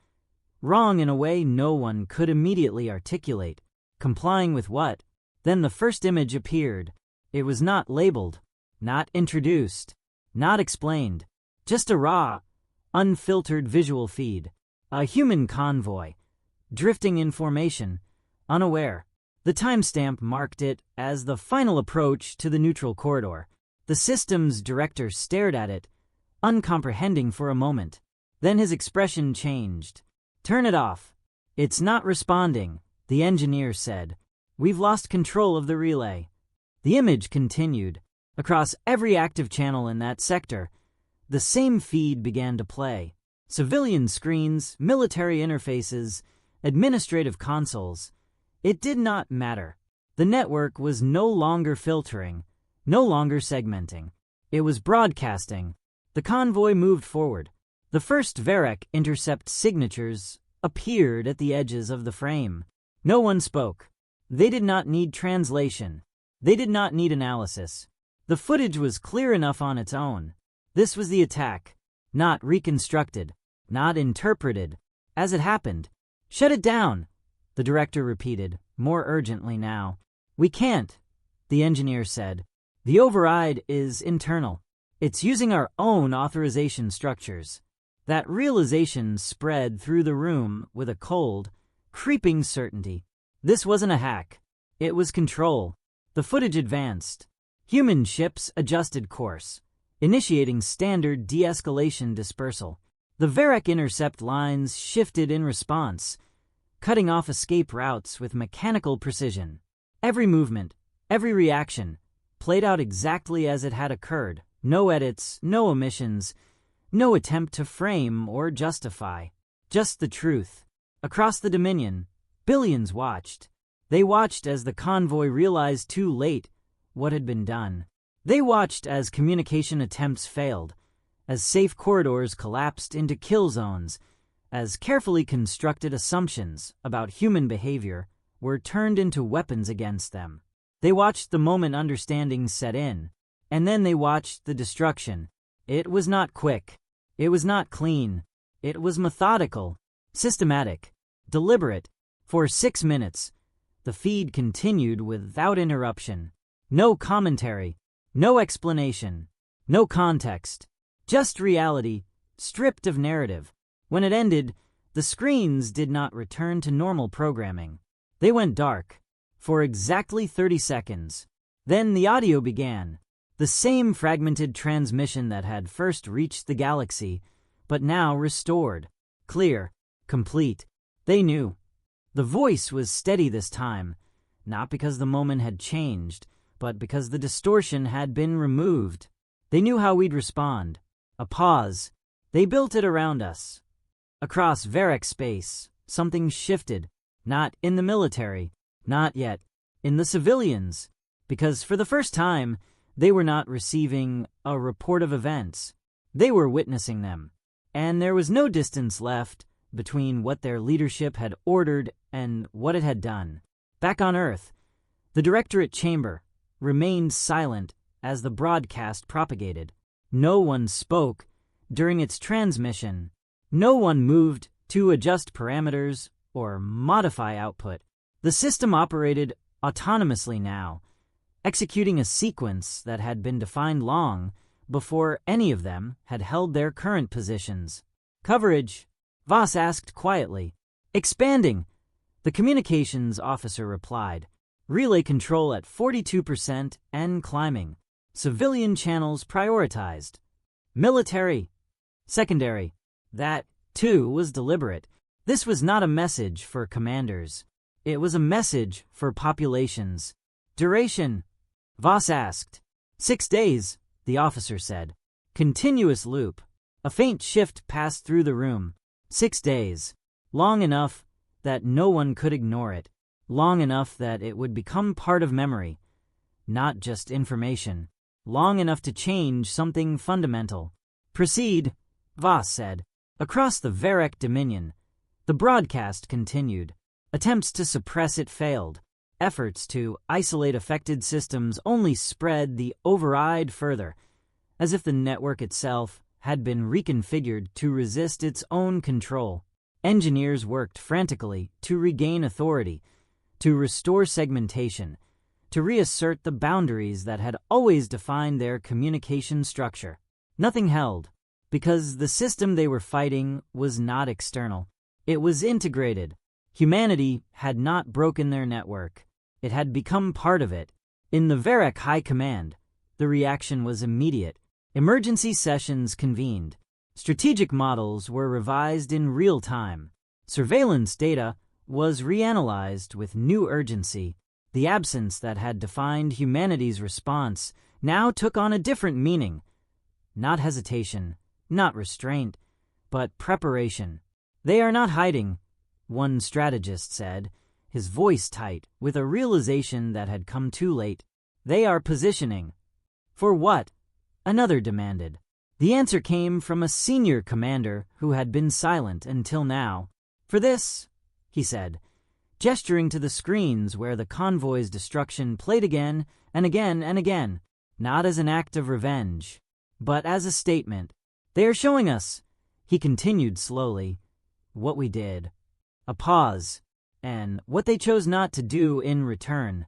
wrong in a way no one could immediately articulate. Complying with what? Then the first image appeared. It was not labeled, not introduced, not explained. Just a raw, unfiltered visual feed. A human convoy, drifting in formation, unaware. The timestamp marked it as the final approach to the neutral corridor. The systems director stared at it, uncomprehending for a moment. Then his expression changed. "Turn it off. It's not responding," the engineer said. "We've lost control of the relay." The image continued. Across every active channel in that sector, the same feed began to play. Civilian screens, military interfaces, administrative consoles. It did not matter. The network was no longer filtering, no longer segmenting. It was broadcasting. The convoy moved forward. The first Varec intercept signatures appeared at the edges of the frame. No one spoke. They did not need translation. They did not need analysis. The footage was clear enough on its own. This was the attack. Not reconstructed. Not interpreted. As it happened. "Shut it down," the director repeated, more urgently now. "We can't," the engineer said. "The override is internal. It's using our own authorization structures." That realization spread through the room with a cold, creeping certainty. This wasn't a hack. It was control. The footage advanced. Human ships adjusted course, initiating standard de-escalation dispersal. The Varec intercept lines shifted in response, cutting off escape routes with mechanical precision. Every movement, every reaction, played out exactly as it had occurred. No edits, no omissions, no attempt to frame or justify. Just the truth. Across the Dominion, billions watched. They watched as the convoy realized too late what had been done. They watched as communication attempts failed, as safe corridors collapsed into kill zones, as carefully constructed assumptions about human behavior were turned into weapons against them. They watched the moment understanding set in, and then they watched the destruction. It was not quick. It was not clean. It was methodical, systematic, deliberate. For 6 minutes, the feed continued without interruption. No commentary, no explanation, no context. Just reality, stripped of narrative. When it ended, the screens did not return to normal programming. They went dark for exactly 30 seconds. Then the audio began. The same fragmented transmission that had first reached the galaxy, but now restored. Clear, complete. They knew. The voice was steady this time, not because the moment had changed, but because the distortion had been removed. They knew how we'd respond. A pause. They built it around us. Across Varec space, something shifted. Not in the military. Not yet. In the civilians. Because for the first time, they were not receiving a report of events. They were witnessing them. And there was no distance left between what their leadership had ordered and what it had done. Back on Earth, the Directorate Chamber remained silent as the broadcast propagated. No one spoke during its transmission. No one moved to adjust parameters or modify output. The system operated autonomously now, executing a sequence that had been defined long before any of them had held their current positions. "Coverage," Voss asked quietly. "Expanding," the communications officer replied. "Relay control at 42% and climbing. Civilian channels prioritized. Military, secondary." That, too, was deliberate. This was not a message for commanders. It was a message for populations. "Duration?" Voss asked. 6 days, the officer said. Continuous loop. A faint shift passed through the room. 6 days. Long enough that no one could ignore it. Long enough that it would become part of memory. Not just information. Long enough to change something fundamental. "Proceed," Voss said. Across the Varec Dominion, the broadcast continued. Attempts to suppress it failed. Efforts to isolate affected systems only spread the override further, as if the network itself had been reconfigured to resist its own control. Engineers worked frantically to regain authority, to restore segmentation, to reassert the boundaries that had always defined their communication structure. Nothing held, because the system they were fighting was not external. It was integrated. Humanity had not broken their network. It had become part of it. In the Varec High Command, the reaction was immediate. Emergency sessions convened. Strategic models were revised in real time. Surveillance data was reanalyzed with new urgency. The absence that had defined humanity's response now took on a different meaning. Not hesitation, not restraint, but preparation. "They are not hiding," one strategist said, his voice tight with a realization that had come too late. "They are positioning." "For what?" Another demanded. The answer came from a senior commander who had been silent until now. "For this," he said, gesturing to the screens where the convoy's destruction played again and again and again, not as an act of revenge, but as a statement. "They are showing us," he continued slowly, "what we did. A pause, and what they chose not to do in return."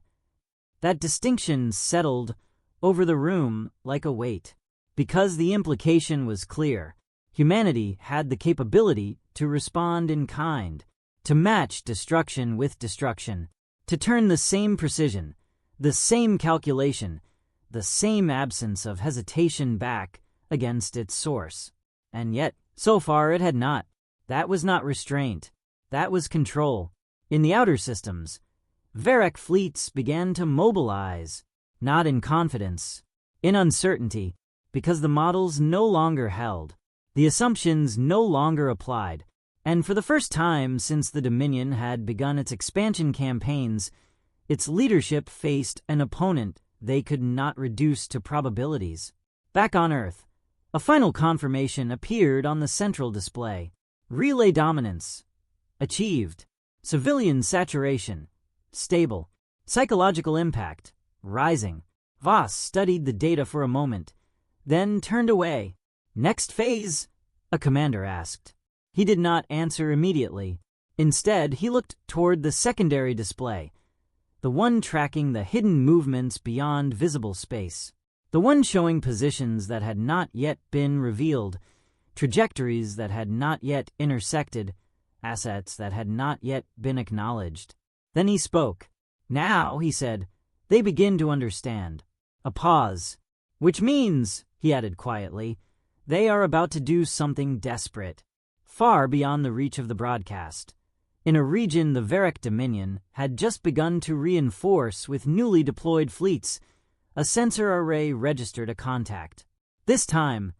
That distinction settled over the room like a weight, because the implication was clear. Humanity had the capability to respond in kind, to match destruction with destruction, to turn the same precision, the same calculation, the same absence of hesitation back against its source. And yet, so far it had not. That was not restraint. That was control. In the outer systems, Varric fleets began to mobilize, not in confidence, in uncertainty, because the models no longer held, the assumptions no longer applied, and for the first time since the Dominion had begun its expansion campaigns, its leadership faced an opponent they could not reduce to probabilities. Back on Earth, a final confirmation appeared on the central display. Relay dominance achieved. Civilian saturation stable. Psychological impact rising. Voss studied the data for a moment, then turned away. "Next phase?" a commander asked. He did not answer immediately. Instead, he looked toward the secondary display, the one tracking the hidden movements beyond visible space, the one showing positions that had not yet been revealed, trajectories that had not yet intersected, assets that had not yet been acknowledged. Then he spoke. "Now," he said, "they begin to understand." A pause. "Which means," he added quietly, "they are about to do something desperate, far beyond the reach of the broadcast. In a region the Varric Dominion had just begun to reinforce with newly deployed fleets, a sensor array registered a contact. This time,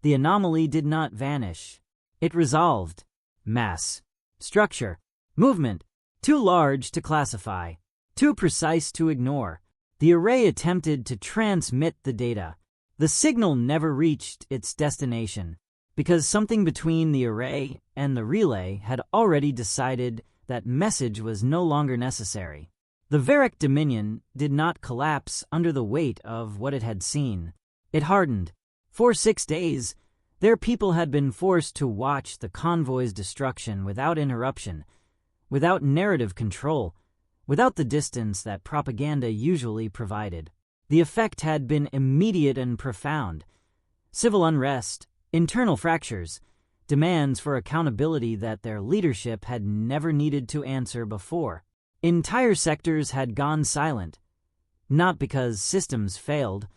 the anomaly did not vanish. It resolved. Mass, structure, movement, too large to classify, too precise to ignore. The array attempted to transmit the data. The signal never reached its destination, because something between the array and the relay had already decided that message was no longer necessary. The Varric Dominion did not collapse under the weight of what it had seen. It hardened. For 6 days, their people had been forced to watch the convoy's destruction without interruption, without narrative control, without the distance that propaganda usually provided. The effect had been immediate and profound. Civil unrest, internal fractures, demands for accountability that their leadership had never needed to answer before. Entire sectors had gone silent, not because systems failed,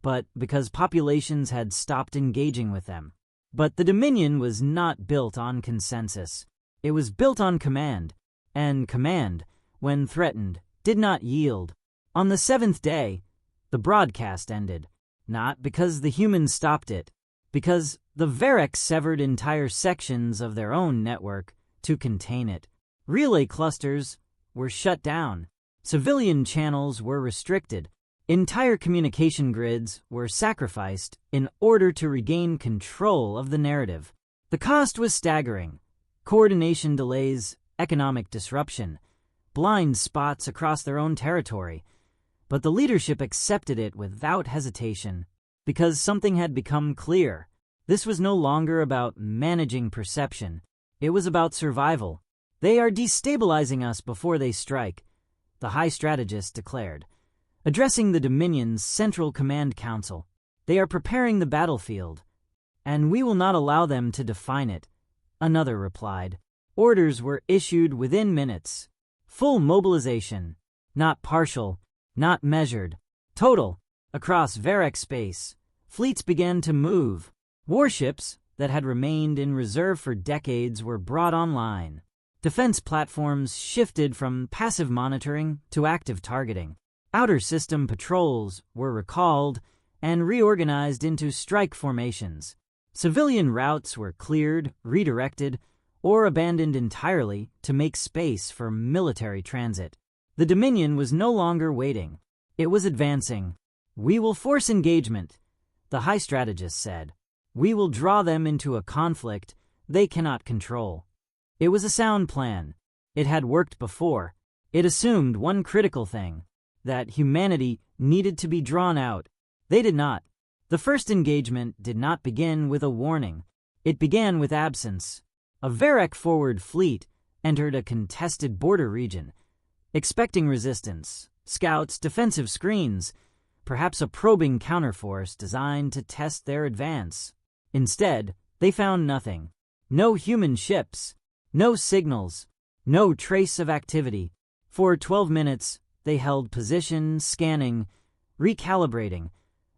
but because populations had stopped engaging with them. But the Dominion was not built on consensus. It was built on command, and command, when threatened, did not yield. On the 7th day, the broadcast ended, not because the humans stopped it, because the Varric severed entire sections of their own network to contain it. Relay clusters were shut down. Civilian channels were restricted. Entire communication grids were sacrificed in order to regain control of the narrative. The cost was staggering. Coordination delays, economic disruption, blind spots across their own territory. But the leadership accepted it without hesitation, because something had become clear. This was no longer about managing perception. It was about survival. "They are destabilizing us before they strike," the High Strategist declared, addressing the Dominion's Central Command Council. "They are preparing the battlefield, and we will not allow them to define it," another replied. Orders were issued within minutes. Full mobilization, not partial, not measured, total, across Varric space. Fleets began to move. Warships that had remained in reserve for decades were brought online. Defense platforms shifted from passive monitoring to active targeting. Outer system patrols were recalled and reorganized into strike formations. Civilian routes were cleared, redirected, or abandoned entirely to make space for military transit. The Dominion was no longer waiting. It was advancing. "We will force engagement," the High Strategist said. "We will draw them into a conflict they cannot control." It was a sound plan. It had worked before. It assumed one critical thing, that humanity needed to be drawn out. They did not. The first engagement did not begin with a warning. It began with absence. A Varek-forward fleet entered a contested border region, expecting resistance, scouts, defensive screens, perhaps a probing counterforce designed to test their advance. Instead, they found nothing. No human ships, no signals, no trace of activity. For 12 minutes, they held position, scanning, recalibrating,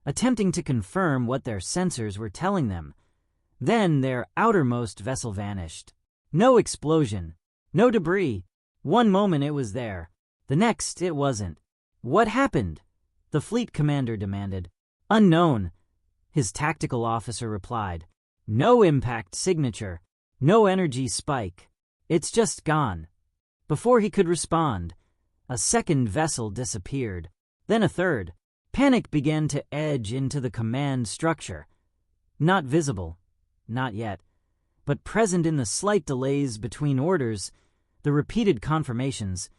attempting to confirm what their sensors were telling them. Then their outermost vessel vanished. No explosion, no debris. One moment it was there, the next it wasn't. "What happened?" the fleet commander demanded. "Unknown," his tactical officer replied. "No impact signature, no energy spike. It's just gone." Before he could respond, a second vessel disappeared, then a third. Panic began to edge into the command structure. Not visible, not yet, but present in the slight delays between orders, the repeated confirmations,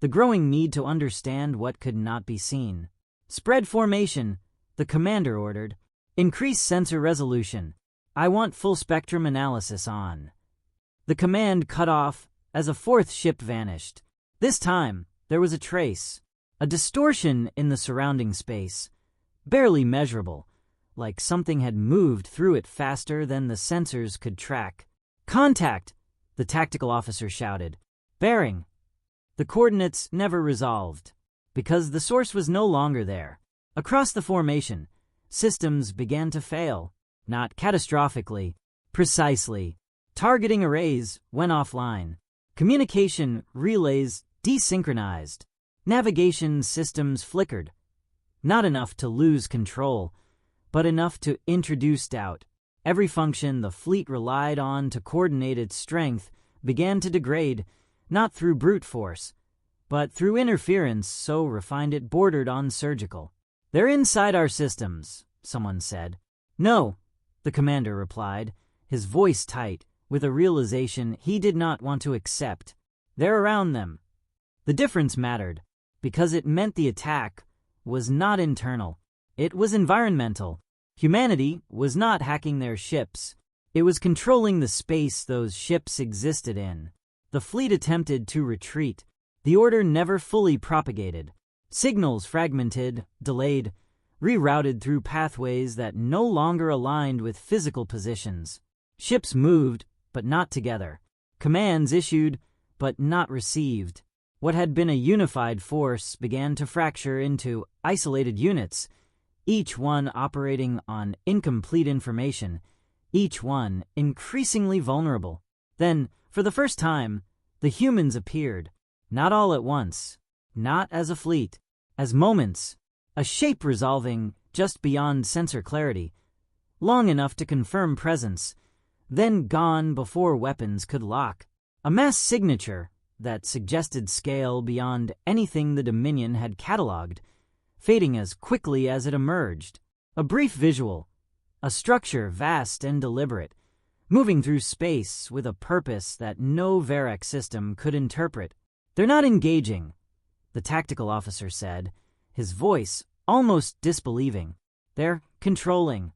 the growing need to understand what could not be seen. "Spread formation," the commander ordered. "Increase sensor resolution. I want full spectrum analysis on." The command cut off as a fourth ship vanished. This time, there was a trace, a distortion in the surrounding space, barely measurable, like something had moved through it faster than the sensors could track. "Contact!" the tactical officer shouted. "Bearing." The coordinates never resolved, because the source was no longer there. Across the formation, systems began to fail, not catastrophically, precisely. Targeting arrays went offline. Communication relays desynchronized. Navigation systems flickered. Not enough to lose control, but enough to introduce doubt. Every function the fleet relied on to coordinate its strength began to degrade, not through brute force, but through interference so refined it bordered on surgical. "They're inside our systems," someone said. "No," the commander replied, his voice tight, with a realization he did not want to accept. "They're around them." The difference mattered, because it meant the attack was not internal. It was environmental. Humanity was not hacking their ships. It was controlling the space those ships existed in. The fleet attempted to retreat. The order never fully propagated. Signals fragmented, delayed, rerouted through pathways that no longer aligned with physical positions. Ships moved, but not together. Commands issued, but not received. What had been a unified force began to fracture into isolated units, each one operating on incomplete information, each one increasingly vulnerable. Then, for the first time, the humans appeared, not all at once, not as a fleet, as moments, a shape resolving just beyond sensor clarity, long enough to confirm presence, then gone before weapons could lock. A mass signature that suggested scale beyond anything the Dominion had cataloged, fading as quickly as it emerged. A brief visual, a structure vast and deliberate, moving through space with a purpose that no Varek system could interpret. "They're not engaging," the tactical officer said, his voice almost disbelieving. "They're controlling."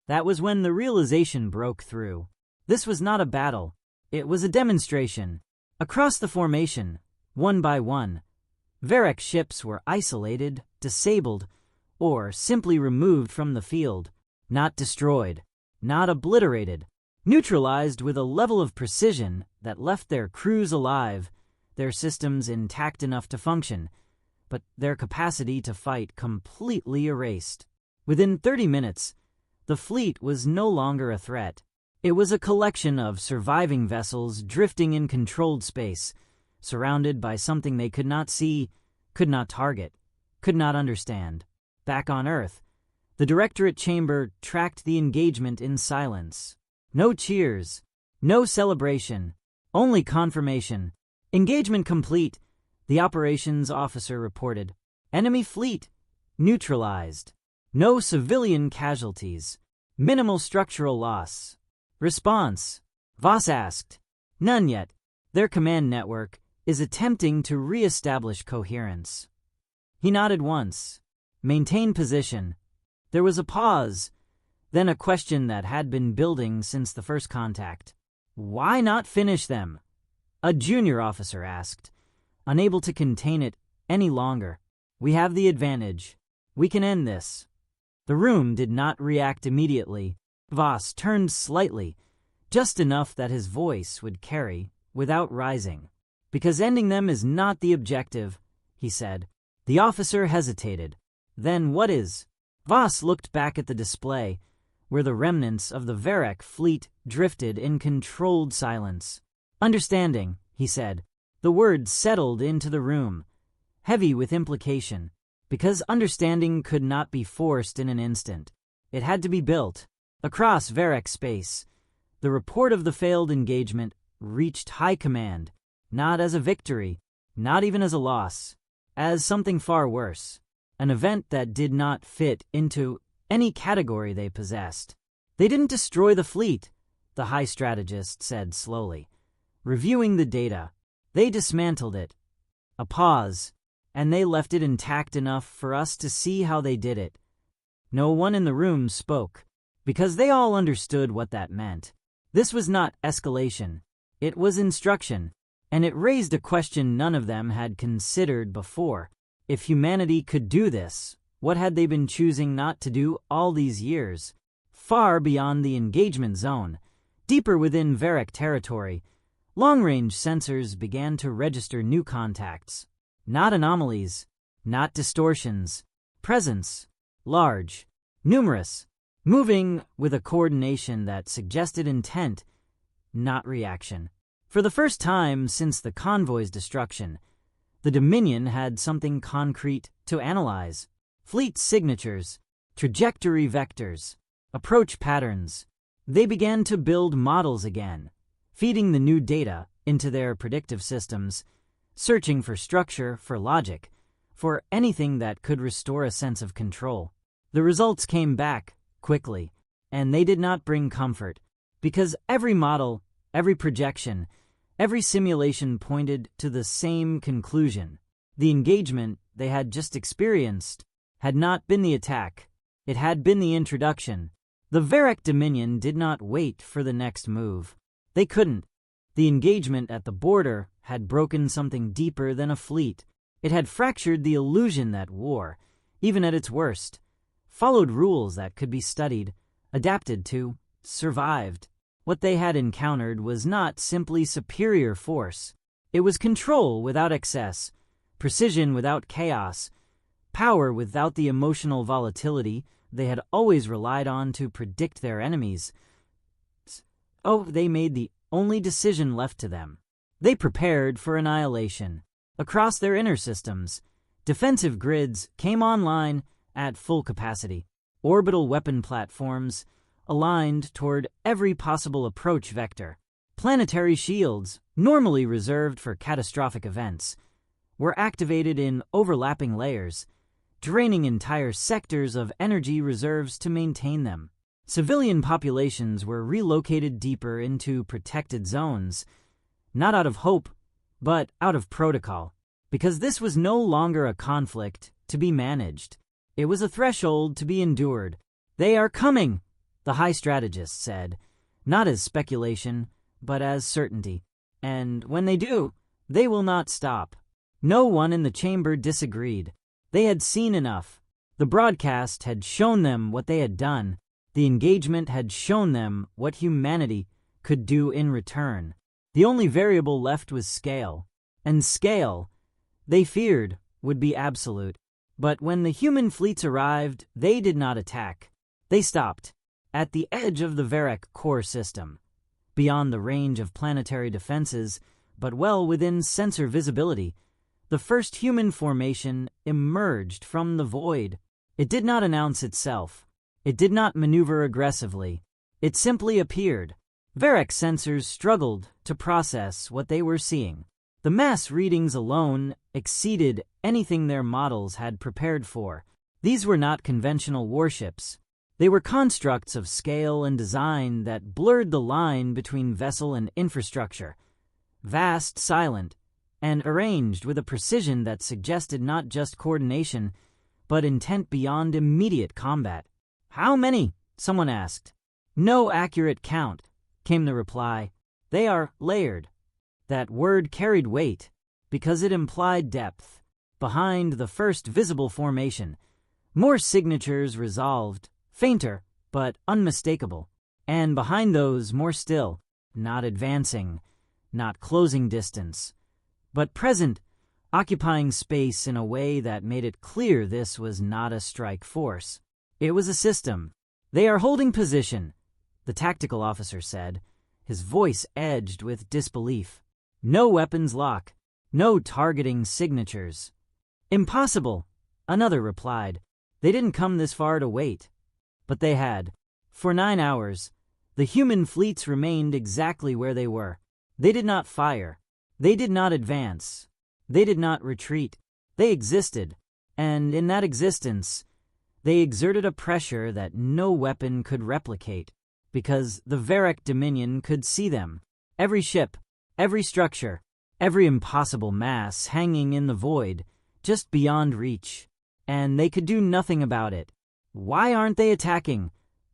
That was when the realization broke through. This was not a battle. It was a demonstration. Across the formation, one by one, Varek ships were isolated, disabled, or simply removed from the field. Not destroyed, not obliterated, neutralized with a level of precision that left their crews alive, their systems intact enough to function, but their capacity to fight completely erased. Within 30 minutes, the fleet was no longer a threat. It was a collection of surviving vessels drifting in controlled space, surrounded by something they could not see, could not target, could not understand. Back on Earth, the Directorate Chamber tracked the engagement in silence. No cheers, no celebration, only confirmation. "Engagement complete," the operations officer reported. "Enemy fleet neutralized." No civilian casualties. Minimal structural loss. Response. Voss asked. None yet. Their command network is attempting to re-establish coherence. He nodded once. Maintain position. There was a pause, then a question that had been building since the first contact. Why not finish them? A junior officer asked, unable to contain it any longer. We have the advantage. We can end this. The room did not react immediately. Voss turned slightly, just enough that his voice would carry without rising. Because ending them is not the objective, he said. The officer hesitated. Then what is? Voss looked back at the display, where the remnants of the Varek fleet drifted in controlled silence. Understanding, he said. The word settled into the room, heavy with implication, because understanding could not be forced in an instant. It had to be built. Across Varek space, the report of the failed engagement reached high command, not as a victory, not even as a loss, as something far worse, an event that did not fit into any category they possessed. They didn't destroy the fleet, the high strategist said slowly, reviewing the data. They dismantled it. A pause, and they left it intact enough for us to see how they did it. No one in the room spoke, because they all understood what that meant. This was not escalation. It was instruction, and it raised a question none of them had considered before. If humanity could do this, what had they been choosing not to do all these years? Far beyond the engagement zone, deeper within Varek territory, long-range sensors began to register new contacts. Not anomalies, not distortions. Presence. Large. Numerous. Moving with a coordination that suggested intent, not reaction. For the first time since the convoy's destruction, the Dominion had something concrete to analyze. Fleet signatures, trajectory vectors, approach patterns. They began to build models again, feeding the new data into their predictive systems, searching for structure, for logic, for anything that could restore a sense of control. The results came back quickly, and they did not bring comfort, because every model, every projection, every simulation pointed to the same conclusion. The engagement they had just experienced had not been the attack. It had been the introduction. The Varek Dominion did not wait for the next move. They couldn't. The engagement at the border had broken something deeper than a fleet. It had fractured the illusion that war, even at its worst, followed rules that could be studied, adapted to, survived. What they had encountered was not simply superior force. It was control without excess, precision without chaos, power without the emotional volatility they had always relied on to predict their enemies. Oh, they made the only decision left to them. They prepared for annihilation. Across their inner systems, defensive grids came online at full capacity. Orbital weapon platforms aligned toward every possible approach vector. Planetary shields, normally reserved for catastrophic events, were activated in overlapping layers, draining entire sectors of energy reserves to maintain them. Civilian populations were relocated deeper into protected zones, not out of hope, but out of protocol, because this was no longer a conflict to be managed. It was a threshold to be endured. They are coming, the high strategist said, not as speculation, but as certainty. And when they do, they will not stop. No one in the chamber disagreed. They had seen enough. The broadcast had shown them what they had done. The engagement had shown them what humanity could do in return. The only variable left was scale. And scale, they feared, would be absolute. But when the human fleets arrived, they did not attack. They stopped, at the edge of the Varek core system, beyond the range of planetary defenses, but well within sensor visibility. The first human formation emerged from the void. It did not announce itself. It did not maneuver aggressively. It simply appeared. Varek sensors struggled to process what they were seeing. The mass readings alone exceeded anything their models had prepared for. These were not conventional warships. They were constructs of scale and design that blurred the line between vessel and infrastructure. Vast, silent, and arranged with a precision that suggested not just coordination, but intent beyond immediate combat. "How many?" someone asked. "No accurate count," came the reply. "They are layered." That word carried weight because it implied depth. Behind the first visible formation, more signatures resolved, fainter but unmistakable. And behind those, more still, not advancing, not closing distance, but present, occupying space in a way that made it clear this was not a strike force. It was a system. "They are holding position," the tactical officer said, his voice edged with disbelief. "No weapons lock, no targeting signatures." "Impossible," another replied. "They didn't come this far to wait." But they had. For 9 hours, the human fleets remained exactly where they were. They did not fire. They did not advance. They did not retreat. They existed, and in that existence, they exerted a pressure that no weapon could replicate, because the Varric Dominion could see them. Every ship, every structure, every impossible mass hanging in the void, just beyond reach, and they could do nothing about it. "Why aren't they attacking?"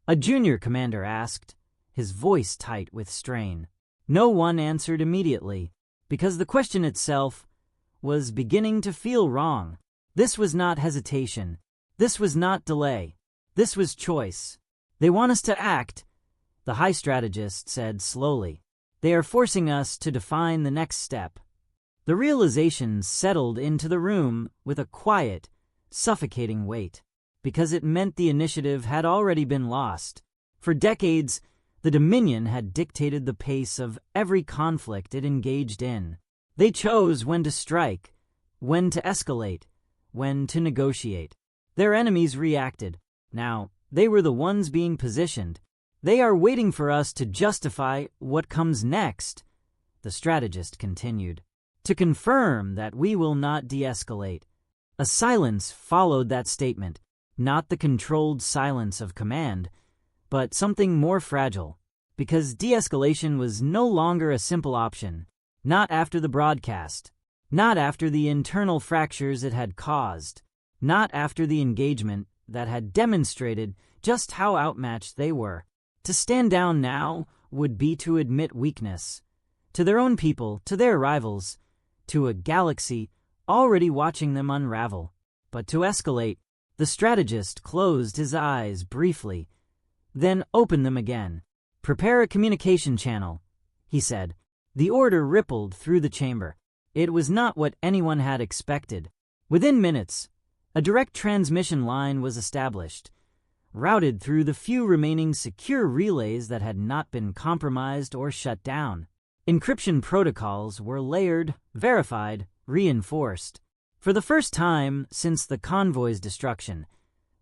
a junior commander asked, his voice tight with strain. No one answered immediately, because the question itself was beginning to feel wrong. This was not hesitation. This was not delay. This was choice. "They want us to act," the high strategist said slowly. "They are forcing us to define the next step." The realization settled into the room with a quiet, suffocating weight, because it meant the initiative had already been lost. For decades, the Dominion had dictated the pace of every conflict it engaged in. They chose when to strike, when to escalate, when to negotiate. Their enemies reacted. Now, they were the ones being positioned. "They are waiting for us to justify what comes next," the strategist continued, "to confirm that we will not de-escalate." A silence followed that statement, not the controlled silence of command, but something more fragile, because de-escalation was no longer a simple option, not after the broadcast, not after the internal fractures it had caused, not after the engagement that had demonstrated just how outmatched they were. To stand down now would be to admit weakness, to their own people, to their rivals, to a galaxy already watching them unravel. But to escalate, the strategist closed his eyes briefly, then opened them again. "Prepare a communication channel," he said. The order rippled through the chamber. It was not what anyone had expected. Within minutes, a direct transmission line was established, routed through the few remaining secure relays that had not been compromised or shut down. Encryption protocols were layered, verified, reinforced. For the first time since the convoy's destruction,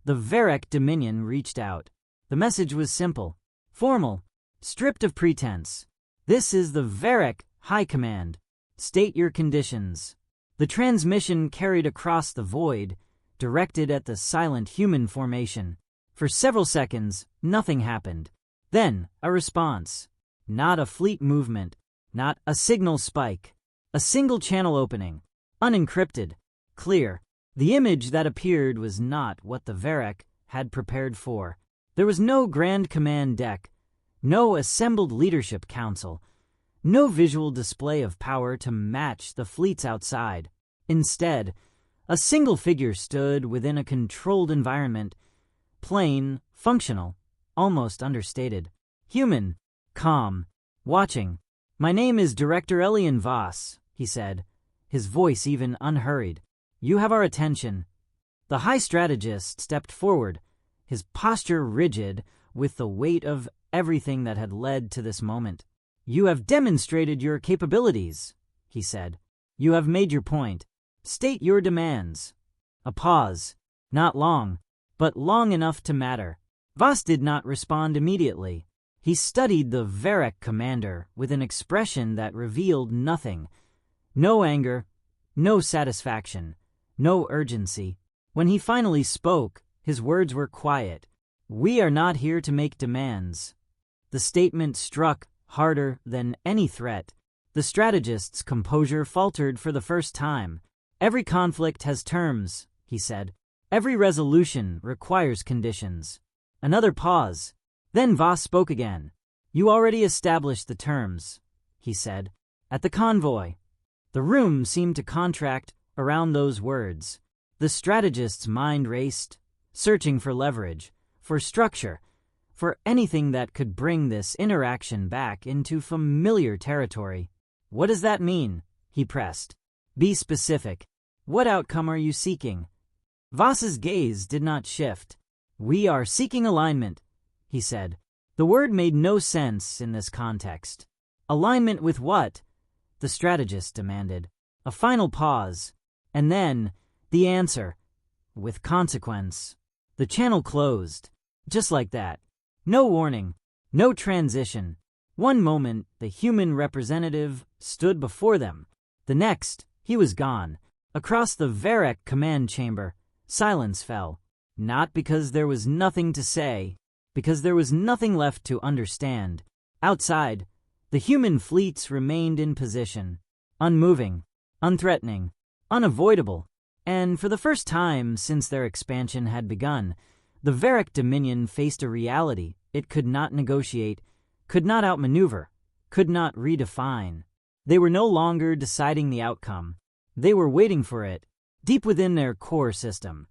the Varric Dominion reached out. The message was simple, formal, stripped of pretense. "This is the Varric High Command. State your conditions." The transmission carried across the void, directed at the silent human formation. For several seconds, nothing happened. Then, a response. Not a fleet movement, not a signal spike. A single channel opening, unencrypted, clear. The image that appeared was not what the Varric had prepared for. There was no Grand Command deck, no assembled leadership council, no visual display of power to match the fleets outside. Instead, a single figure stood within a controlled environment, plain, functional, almost understated. Human, calm, watching. "My name is Director Elian Voss," he said, his voice even unhurried. "You have our attention." The high strategist stepped forward, his posture rigid with the weight of everything that had led to this moment. "You have demonstrated your capabilities," he said. "You have made your point. State your demands." A pause. Not long, but long enough to matter. Voss did not respond immediately. He studied the Varric commander with an expression that revealed nothing. No anger, no satisfaction, no urgency. When he finally spoke, his words were quiet. "We are not here to make demands." The statement struck harder than any threat. The strategist's composure faltered for the first time. "Every conflict has terms," he said. "Every resolution requires conditions." Another pause. Then Voss spoke again. "You already established the terms," he said, "at the convoy." The room seemed to contract around those words. The strategist's mind raced, searching for leverage, for structure, for anything that could bring this interaction back into familiar territory. "What does that mean?" he pressed. "Be specific. What outcome are you seeking?" Voss's gaze did not shift. "We are seeking alignment," he said. The word made no sense in this context. "Alignment with what?" the strategist demanded. A final pause, and then the answer: "With consequence." The channel closed, just like that. No warning, no transition. One moment, the human representative stood before them. The next, he was gone. Across the Varek command chamber, silence fell. Not because there was nothing to say, because there was nothing left to understand. Outside, the human fleets remained in position, unmoving, unthreatening, unavoidable. And for the first time since their expansion had begun, the Varek Dominion faced a reality it could not negotiate, could not outmaneuver, could not redefine. They were no longer deciding the outcome. They were waiting for it, deep within their core system,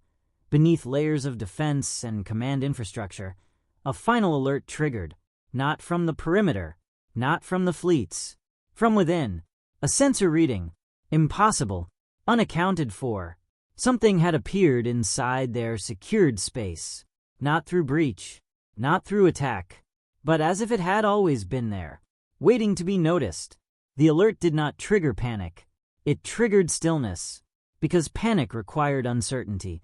beneath layers of defense and command infrastructure. A final alert triggered, not from the perimeter, not from the fleets, from within. A sensor reading, impossible, unaccounted for. Something had appeared inside their secured space, not through breach, not through attack, but as if it had always been there, waiting to be noticed. The alert did not trigger panic. It triggered stillness, because panic required uncertainty.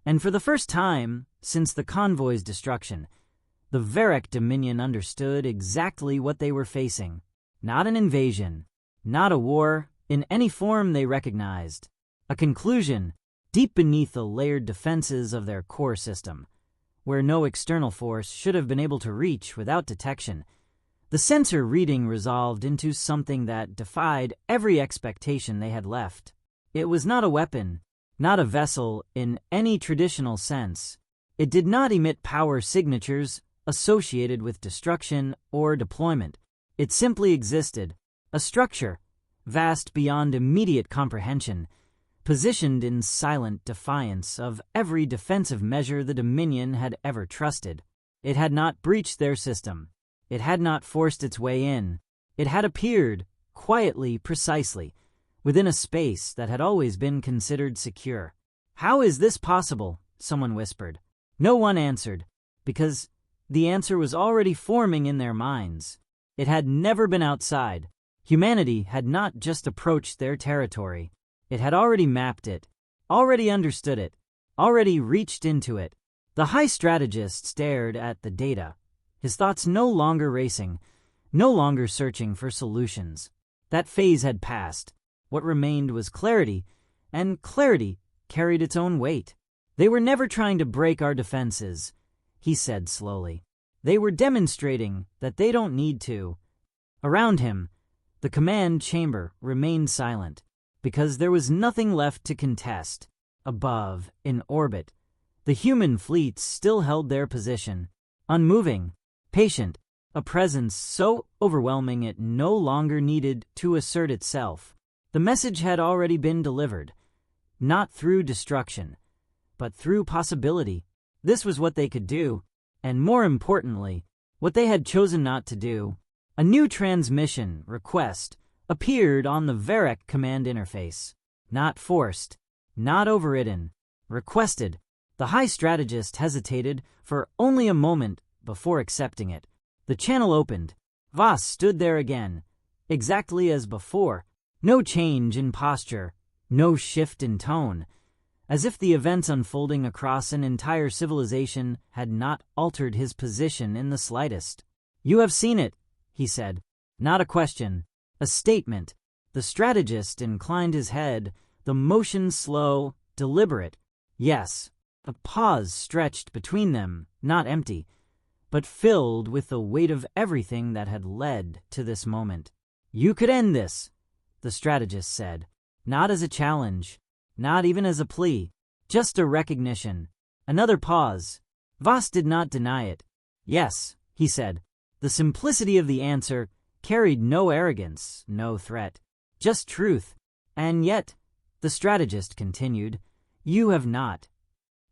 And for the first time since the convoy's destruction, the Varek Dominion understood exactly what they were facing. Not an invasion, not a war in any form they recognized. A conclusion deep beneath the layered defenses of their core system, where no external force should have been able to reach without detection. The sensor reading resolved into something that defied every expectation they had left. It was not a weapon, not a vessel in any traditional sense. It did not emit power signatures associated with destruction or deployment. It simply existed, a structure, vast beyond immediate comprehension, positioned in silent defiance of every defensive measure the Dominion had ever trusted. It had not breached their system. It had not forced its way in. It had appeared, quietly, precisely, within a space that had always been considered secure. "How is this possible?" someone whispered. No one answered, because the answer was already forming in their minds. It had never been outside. Humanity had not just approached their territory. It had already mapped it, already understood it, already reached into it. The high strategist stared at the data, his thoughts no longer racing, no longer searching for solutions. That phase had passed. What remained was clarity, and clarity carried its own weight. "They were never trying to break our defenses," he said slowly. "They were demonstrating that they don't need to." Around him, the command chamber remained silent, because there was nothing left to contest. Above, in orbit, the human fleets still held their position, unmoving, patient, a presence so overwhelming it no longer needed to assert itself. The message had already been delivered, not through destruction, but through possibility. This was what they could do, and more importantly, what they had chosen not to do. A new transmission request appeared on the Varek command interface. Not forced, not overridden, requested. The high strategist hesitated for only a moment before accepting it. The channel opened. Voss stood there again, exactly as before. No change in posture, no shift in tone, as if the events unfolding across an entire civilization had not altered his position in the slightest. "You have seen it," he said. Not a question, a statement. The strategist inclined his head, the motion slow, deliberate. Yes, a pause stretched between them, not empty, but filled with the weight of everything that had led to this moment. You could end this, the strategist said, not as a challenge, not even as a plea, just a recognition. Another pause. Voss did not deny it. Yes, he said. The simplicity of the answer carried no arrogance, no threat, just truth. And yet, the strategist continued, you have not.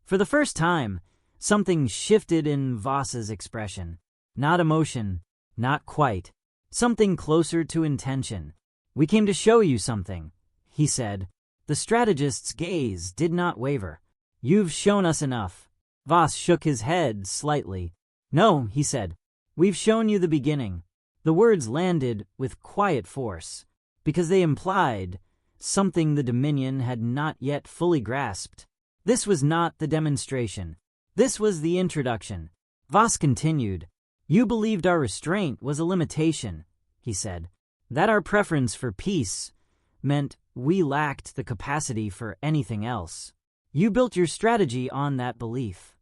For the first time, something shifted in Voss's expression. Not emotion, not quite. Something closer to intention. We came to show you something, he said. The strategist's gaze did not waver. You've shown us enough. Voss shook his head slightly. No, he said. We've shown you the beginning. The words landed with quiet force, because they implied something the Dominion had not yet fully grasped. This was not the demonstration. This was the introduction. Voss continued. You believed our restraint was a limitation, he said. That our preference for peace meant we lacked the capacity for anything else. You built your strategy on that belief.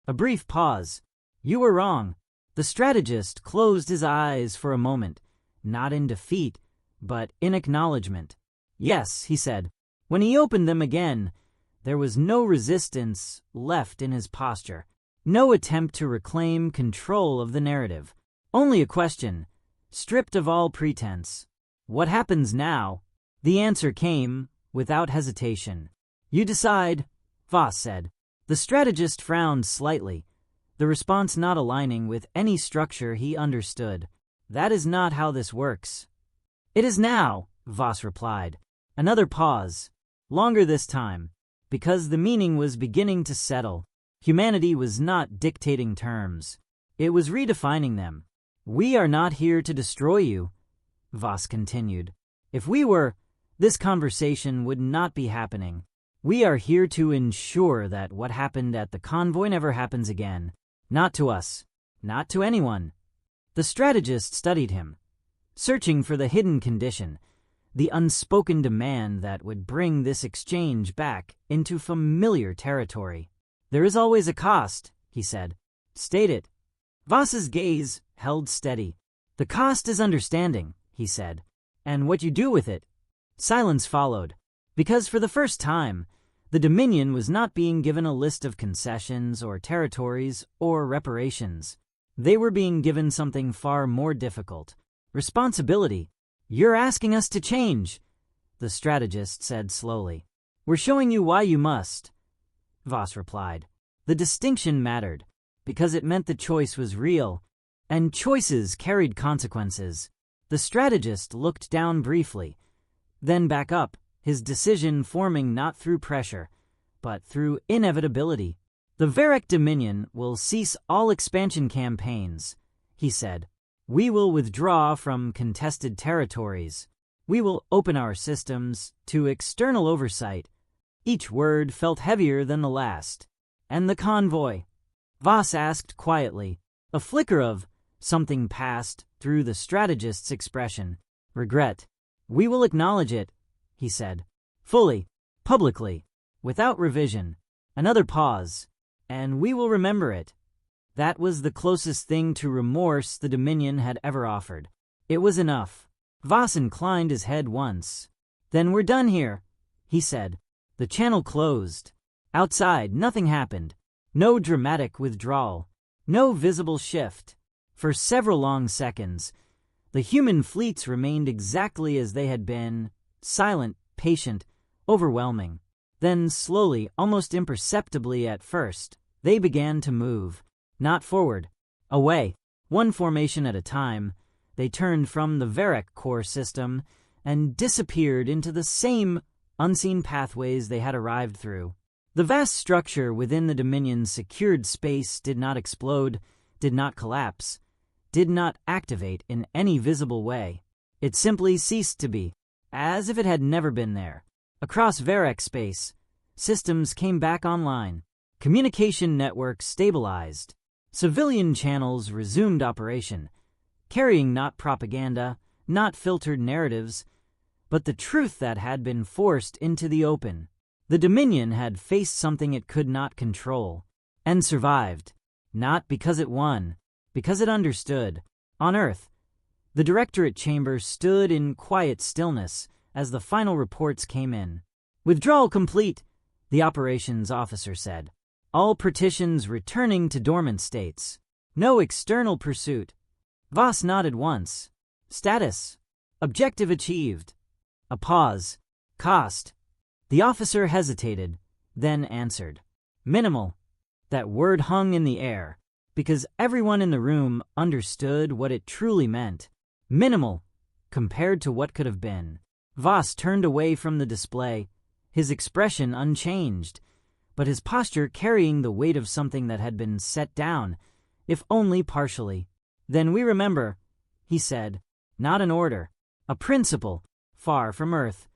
A brief pause. You were wrong. The strategist closed his eyes for a moment, not in defeat, but in acknowledgement. Yes, he said. When he opened them again, there was no resistance left in his posture, no attempt to reclaim control of the narrative. Only a question, stripped of all pretense. What happens now? The answer came without hesitation. You decide, Voss said. The strategist frowned slightly, the response not aligning with any structure he understood. That is not how this works. It is now, Voss replied. Another pause, longer this time, because the meaning was beginning to settle. Humanity was not dictating terms. It was redefining them. We are not here to destroy you, Voss continued. If we were, this conversation would not be happening. We are here to ensure that what happened at the convoy never happens again. Not to us. Not to anyone. The strategist studied him, searching for the hidden condition, the unspoken demand that would bring this exchange back into familiar territory. There is always a cost, he said. State it. Voss's gaze held steady. The cost is understanding, he said. And what you do with it. Silence followed, because for the first time, the Dominion was not being given a list of concessions or territories or reparations. They were being given something far more difficult. Responsibility. You're asking us to change, the strategist said slowly. We're showing you why you must, Voss replied. The distinction mattered, because it meant the choice was real, and choices carried consequences. The strategist looked down briefly, then back up, his decision forming not through pressure, but through inevitability. The Varric Dominion will cease all expansion campaigns, he said. We will withdraw from contested territories. We will open our systems to external oversight. Each word felt heavier than the last. And the convoy? Voss asked quietly. A flicker of something passed through the strategist's expression. Regret. We will acknowledge it, he said. Fully, publicly, without revision. Another pause. And we will remember it. That was the closest thing to remorse the Dominion had ever offered. It was enough. Voss inclined his head once. Then we're done here, he said. The channel closed. Outside, nothing happened. No dramatic withdrawal. No visible shift. For several long seconds, the human fleets remained exactly as they had been, silent, patient, overwhelming. Then slowly, almost imperceptibly at first, they began to move. Not forward. Away. One formation at a time, they turned from the Varric core system and disappeared into the same unseen pathways they had arrived through. The vast structure within the Dominion's secured space did not explode, did not collapse, did not activate in any visible way. It simply ceased to be, as if it had never been there. Across Varric space, systems came back online. Communication networks stabilized. Civilian channels resumed operation, carrying not propaganda, not filtered narratives, but the truth that had been forced into the open. The Dominion had faced something it could not control, and survived, not because it won, because it understood. On Earth, the Directorate Chamber stood in quiet stillness as the final reports came in. "Withdrawal complete," the operations officer said. "All partitions returning to dormant states. No external pursuit." Voss nodded once. "Status. Objective achieved." A pause. "Cost." The officer hesitated, then answered. "Minimal." That word hung in the air, because everyone in the room understood what it truly meant. Minimal, compared to what could have been. Voss turned away from the display, his expression unchanged, but his posture carrying the weight of something that had been set down, if only partially. "Then we remember," he said, "not an order, a principle, far from Earth.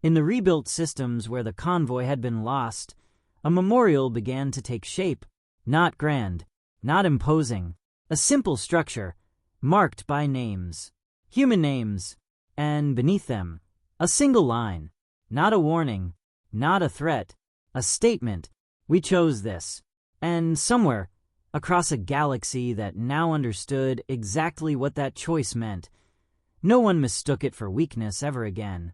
In the rebuilt systems where the convoy had been lost, a memorial began to take shape, not grand, not imposing, a simple structure, marked by names, human names, and beneath them, a single line, not a warning, not a threat, a statement. We chose this, and somewhere, across a galaxy that now understood exactly what that choice meant, no one mistook it for weakness ever again.